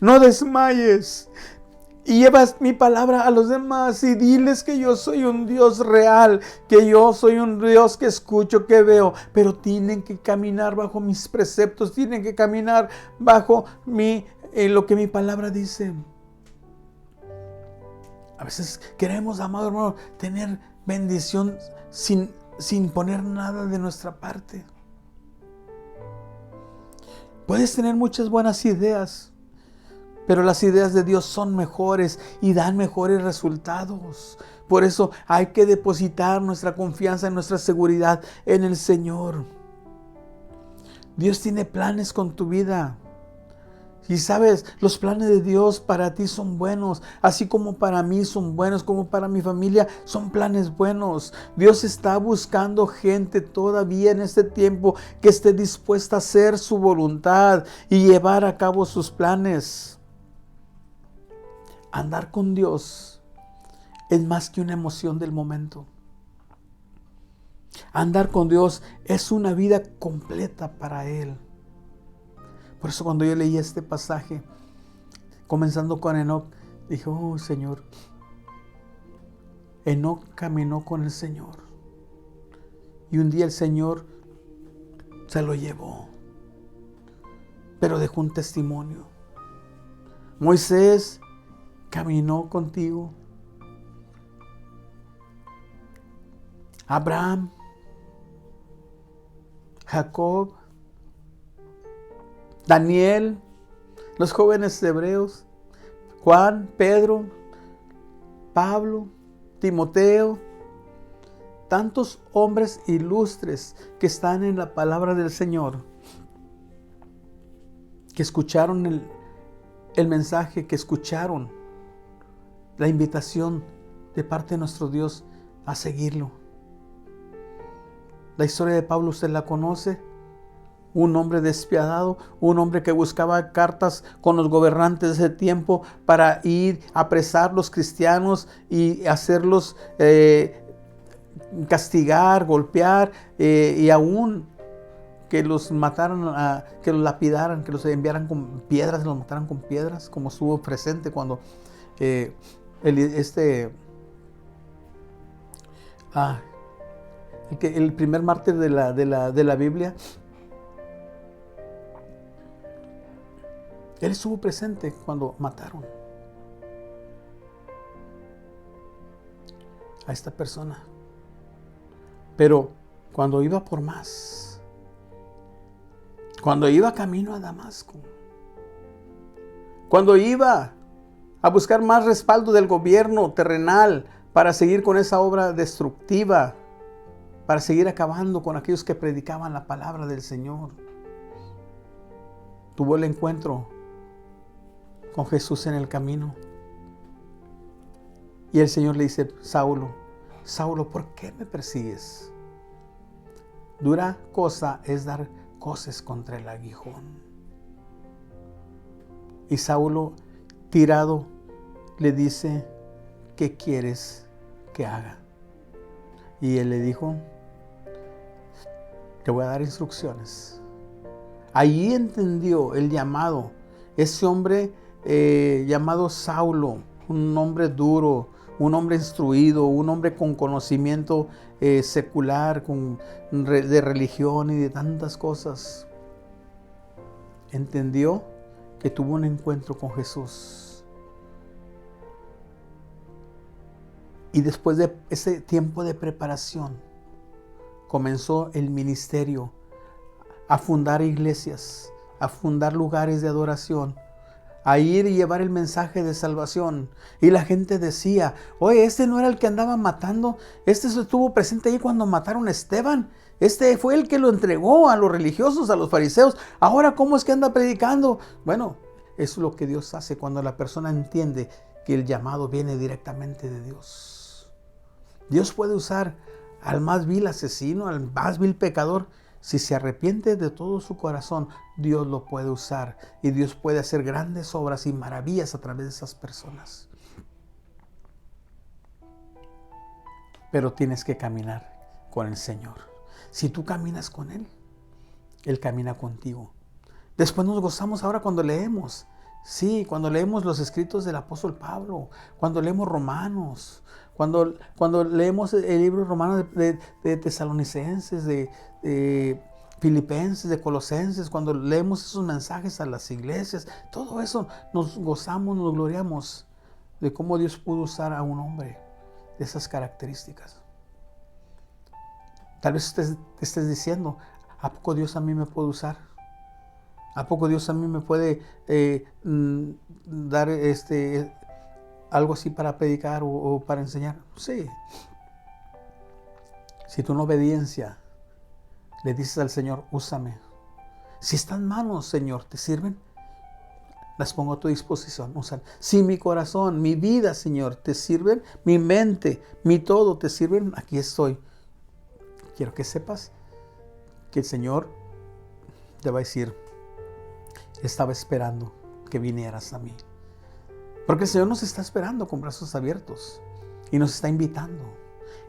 no desmayes. Y llevas mi palabra a los demás y diles que yo soy un Dios real, que yo soy un Dios que escucho, que veo, pero tienen que caminar bajo mis preceptos, tienen que caminar bajo lo que mi palabra dice. A veces queremos, amado hermano, tener bendición sin poner nada de nuestra parte. Puedes tener muchas buenas ideas, pero las ideas de Dios son mejores y dan mejores resultados. Por eso hay que depositar nuestra confianza y nuestra seguridad en el Señor. Dios tiene planes con tu vida. Y sabes, los planes de Dios para ti son buenos, así como para mí son buenos, como para mi familia son planes buenos. Dios está buscando gente todavía en este tiempo que esté dispuesta a hacer su voluntad y llevar a cabo sus planes. Andar con Dios es más que una emoción del momento. Andar con Dios es una vida completa para Él. Por eso cuando yo leí este pasaje, comenzando con Enoc, dije, oh Señor, Enoc caminó con el Señor. Y un día el Señor se lo llevó, pero dejó un testimonio. Moisés caminó contigo. Abraham, Jacob, Daniel, los jóvenes hebreos, Juan, Pedro, Pablo, Timoteo, tantos hombres ilustres que están en la palabra del Señor, que escucharon el mensaje, que escucharon la invitación de parte de nuestro Dios a seguirlo. La historia de Pablo usted la conoce. Un hombre despiadado, un hombre que buscaba cartas con los gobernantes de ese tiempo para ir a apresar a los cristianos y hacerlos castigar, golpear y aún que los mataran, que los lapidaran, que los enviaran con piedras, los mataran con piedras, como estuvo presente cuando el primer mártir de la Biblia, él estuvo presente cuando mataron a esta persona. Pero cuando iba por más, cuando iba camino a Damasco, cuando iba a buscar más respaldo del gobierno terrenal para seguir con esa obra destructiva, para seguir acabando con aquellos que predicaban la palabra del Señor, tuvo el encuentro con Jesús en el camino. Y el Señor le dice, Saulo, Saulo, ¿por qué me persigues? Dura cosa es dar coces contra el aguijón. Y Saulo, tirado, le dice, ¿qué quieres que haga? Y él le dijo, te voy a dar instrucciones. Allí entendió el llamado, Ese hombre llamado Saulo, un hombre duro, un hombre instruido, un hombre con conocimiento secular, de religión y de tantas cosas, entendió que tuvo un encuentro con Jesús. Y después de ese tiempo de preparación, comenzó el ministerio, a fundar iglesias, a fundar lugares de adoración, a ir y llevar el mensaje de salvación. Y la gente decía, oye, este no era el que andaba matando, este estuvo presente ahí cuando mataron a Esteban, este fue el que lo entregó a los religiosos, a los fariseos, ahora ¿cómo es que anda predicando? Bueno, eso es lo que Dios hace cuando la persona entiende que el llamado viene directamente de Dios. Dios puede usar al más vil asesino, al más vil pecador. Si se arrepiente de todo su corazón, Dios lo puede usar y Dios puede hacer grandes obras y maravillas a través de esas personas. Pero tienes que caminar con el Señor. Si tú caminas con Él, Él camina contigo. Después nos gozamos ahora cuando leemos. Sí, cuando leemos los escritos del apóstol Pablo, cuando leemos Romanos, cuando leemos el libro romano de Tesalonicenses, de Filipenses, de Colosenses, cuando leemos esos mensajes a las iglesias, todo eso nos gozamos, nos gloriamos de cómo Dios pudo usar a un hombre de esas características. Tal vez te estés diciendo, ¿a poco Dios a mí me puede usar? ¿A poco Dios a mí me puede dar algo así para predicar o para enseñar? Sí. Si tú en obediencia le dices al Señor, úsame. Si estas manos, Señor, te sirven, las pongo a tu disposición. Úsame. Si mi corazón, mi vida, Señor, te sirven, mi mente, mi todo te sirven, aquí estoy. Quiero que sepas que el Señor te va a decir, estaba esperando que vinieras a mí. Porque el Señor nos está esperando con brazos abiertos y nos está invitando.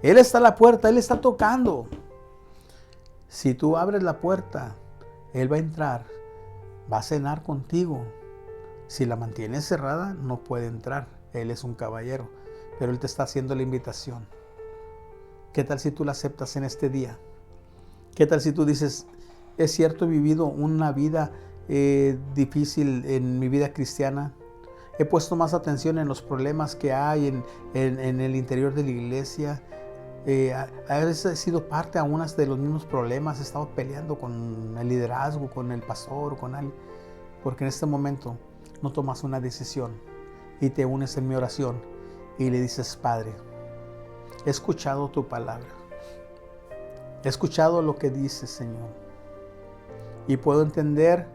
Él está a la puerta, Él está tocando. Si tú abres la puerta, Él va a entrar, va a cenar contigo. Si la mantienes cerrada, no puede entrar. Él es un caballero, pero Él te está haciendo la invitación. ¿Qué tal si tú la aceptas en este día? ¿Qué tal si tú dices, es cierto, he vivido una vida difícil en mi vida cristiana? He puesto más atención en los problemas que hay en el interior de la iglesia. A veces he sido parte a unas de los mismos problemas. He estado peleando con el liderazgo, con el pastor, con alguien. Porque en este momento no tomas una decisión y te unes en mi oración y le dices, Padre, he escuchado tu palabra. He escuchado lo que dices, Señor. Y puedo entender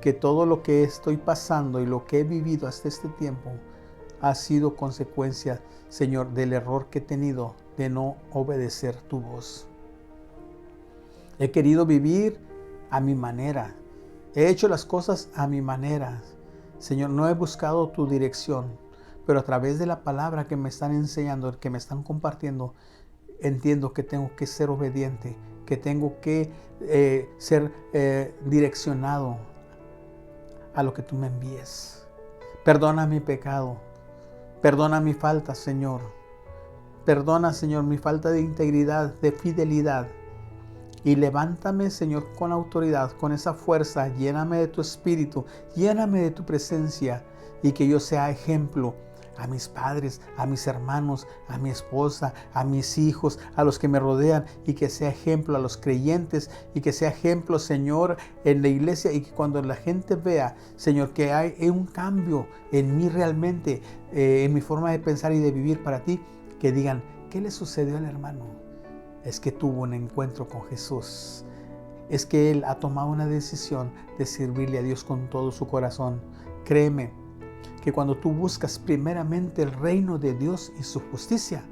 que todo lo que estoy pasando y lo que he vivido hasta este tiempo ha sido consecuencia, Señor, del error que he tenido de no obedecer tu voz. He querido vivir a mi manera. He hecho las cosas a mi manera. Señor, no he buscado tu dirección, pero a través de la palabra que me están enseñando, que me están compartiendo, entiendo que tengo que ser obediente, que tengo que ser direccionado a lo que tú me envíes. Perdona mi pecado, perdona mi falta, Señor. Perdona, Señor, mi falta de integridad, de fidelidad. Y levántame, Señor, con autoridad, con esa fuerza. Lléname de tu espíritu, lléname de tu presencia y que yo sea ejemplo a mis padres, a mis hermanos, a mi esposa, a mis hijos, a los que me rodean, y que sea ejemplo a los creyentes, y que sea ejemplo, Señor, en la iglesia, y que cuando la gente vea, Señor, que hay un cambio en mí realmente, en mi forma de pensar y de vivir para ti, que digan, ¿qué le sucedió al hermano? Es que tuvo un encuentro con Jesús. Es que él ha tomado una decisión de servirle a Dios con todo su corazón. Créeme que cuando tú buscas primeramente el reino de Dios y su justicia,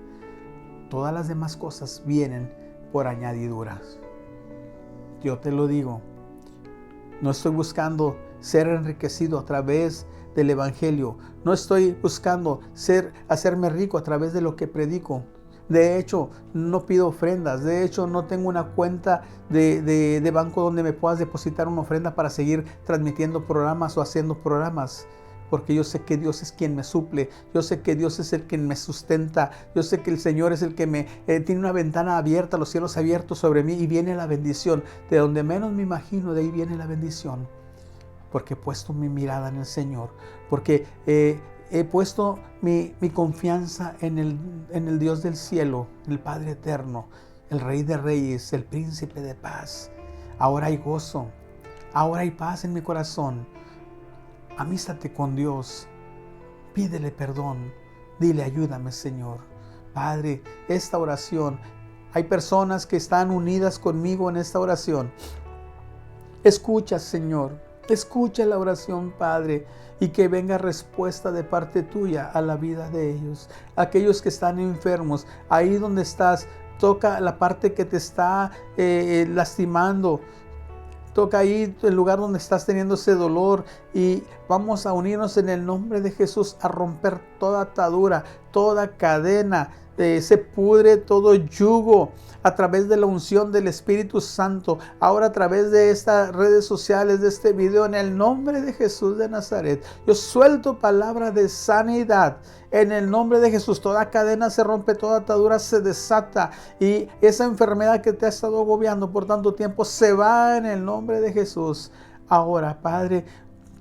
todas las demás cosas vienen por añadiduras. Yo te lo digo, no estoy buscando ser enriquecido a través del evangelio. No estoy buscando hacerme rico a través de lo que predico. De hecho, no pido ofrendas. De hecho, no tengo una cuenta de banco donde me puedas depositar una ofrenda para seguir transmitiendo programas o haciendo programas. Porque yo sé que Dios es quien me suple, yo sé que Dios es el quien me sustenta, yo sé que el Señor es el que me tiene una ventana abierta, los cielos abiertos sobre mí y viene la bendición. De donde menos me imagino, de ahí viene la bendición. Porque he puesto mi mirada en el Señor, porque he puesto mi confianza en el Dios del cielo, el Padre eterno, el Rey de Reyes, el Príncipe de paz. Ahora hay gozo, ahora hay paz en mi corazón. Amístate con Dios, pídele perdón, dile ayúdame Señor. Padre, esta oración, hay personas que están unidas conmigo en esta oración. Escucha Señor, escucha la oración Padre y que venga respuesta de parte tuya a la vida de ellos. Aquellos que están enfermos, ahí donde estás, toca la parte que te está lastimando. Toca ahí el lugar donde estás teniendo ese dolor y vamos a unirnos en el nombre de Jesús a romper toda atadura, toda cadena. Se pudre todo yugo a través de la unción del Espíritu Santo. Ahora a través de estas redes sociales, de este video, en el nombre de Jesús de Nazaret, yo suelto palabra de sanidad. En el nombre de Jesús, toda cadena se rompe, toda atadura se desata y esa enfermedad que te ha estado agobiando por tanto tiempo se va en el nombre de Jesús. Ahora, Padre,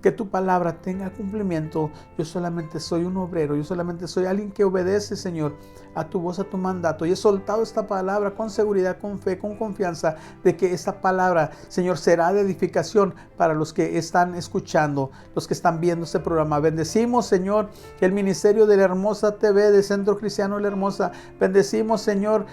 que tu palabra tenga cumplimiento. Yo solamente soy un obrero, yo solamente soy alguien que obedece, Señor, a tu voz, a tu mandato. Y he soltado esta palabra con seguridad, con fe, con confianza de que esta palabra, Señor, será de edificación para los que están escuchando, los que están viendo este programa. Bendecimos, Señor, el ministerio de la Hermosa TV, de Centro Cristiano La Hermosa. Bendecimos, Señor,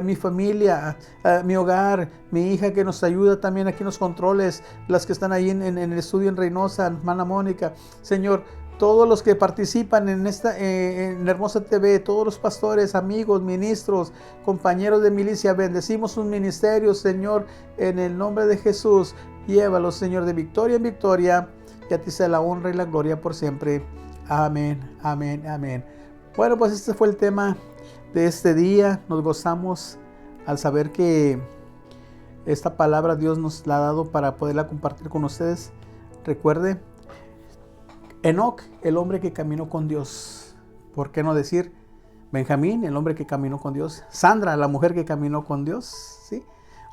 mi familia, mi hogar, mi hija que nos ayuda también aquí en los controles, las que están ahí en el estudio en Reynosa, hermana Mónica. Señor, todos los que participan en La Hermosa TV, todos los pastores, amigos, ministros, compañeros de milicia, bendecimos sus ministerios, Señor, en el nombre de Jesús. Llévalos, Señor, de victoria en victoria, y a ti sea la honra y la gloria por siempre. Amén, amén, amén. Bueno, pues este fue el tema de este día. Nos gozamos al saber que esta palabra Dios nos la ha dado para poderla compartir con ustedes. Recuerde, Enoc, el hombre que caminó con Dios. ¿Por qué no decir Benjamín, el hombre que caminó con Dios? Sandra, la mujer que caminó con Dios, ¿sí?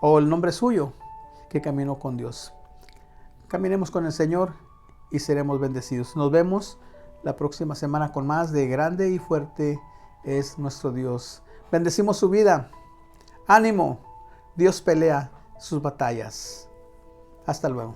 O el nombre suyo que caminó con Dios. Caminemos con el Señor y seremos bendecidos. Nos vemos la próxima semana con más de Grande y Fuerte es nuestro Dios. Bendecimos su vida. Ánimo. Dios pelea sus batallas. Hasta luego.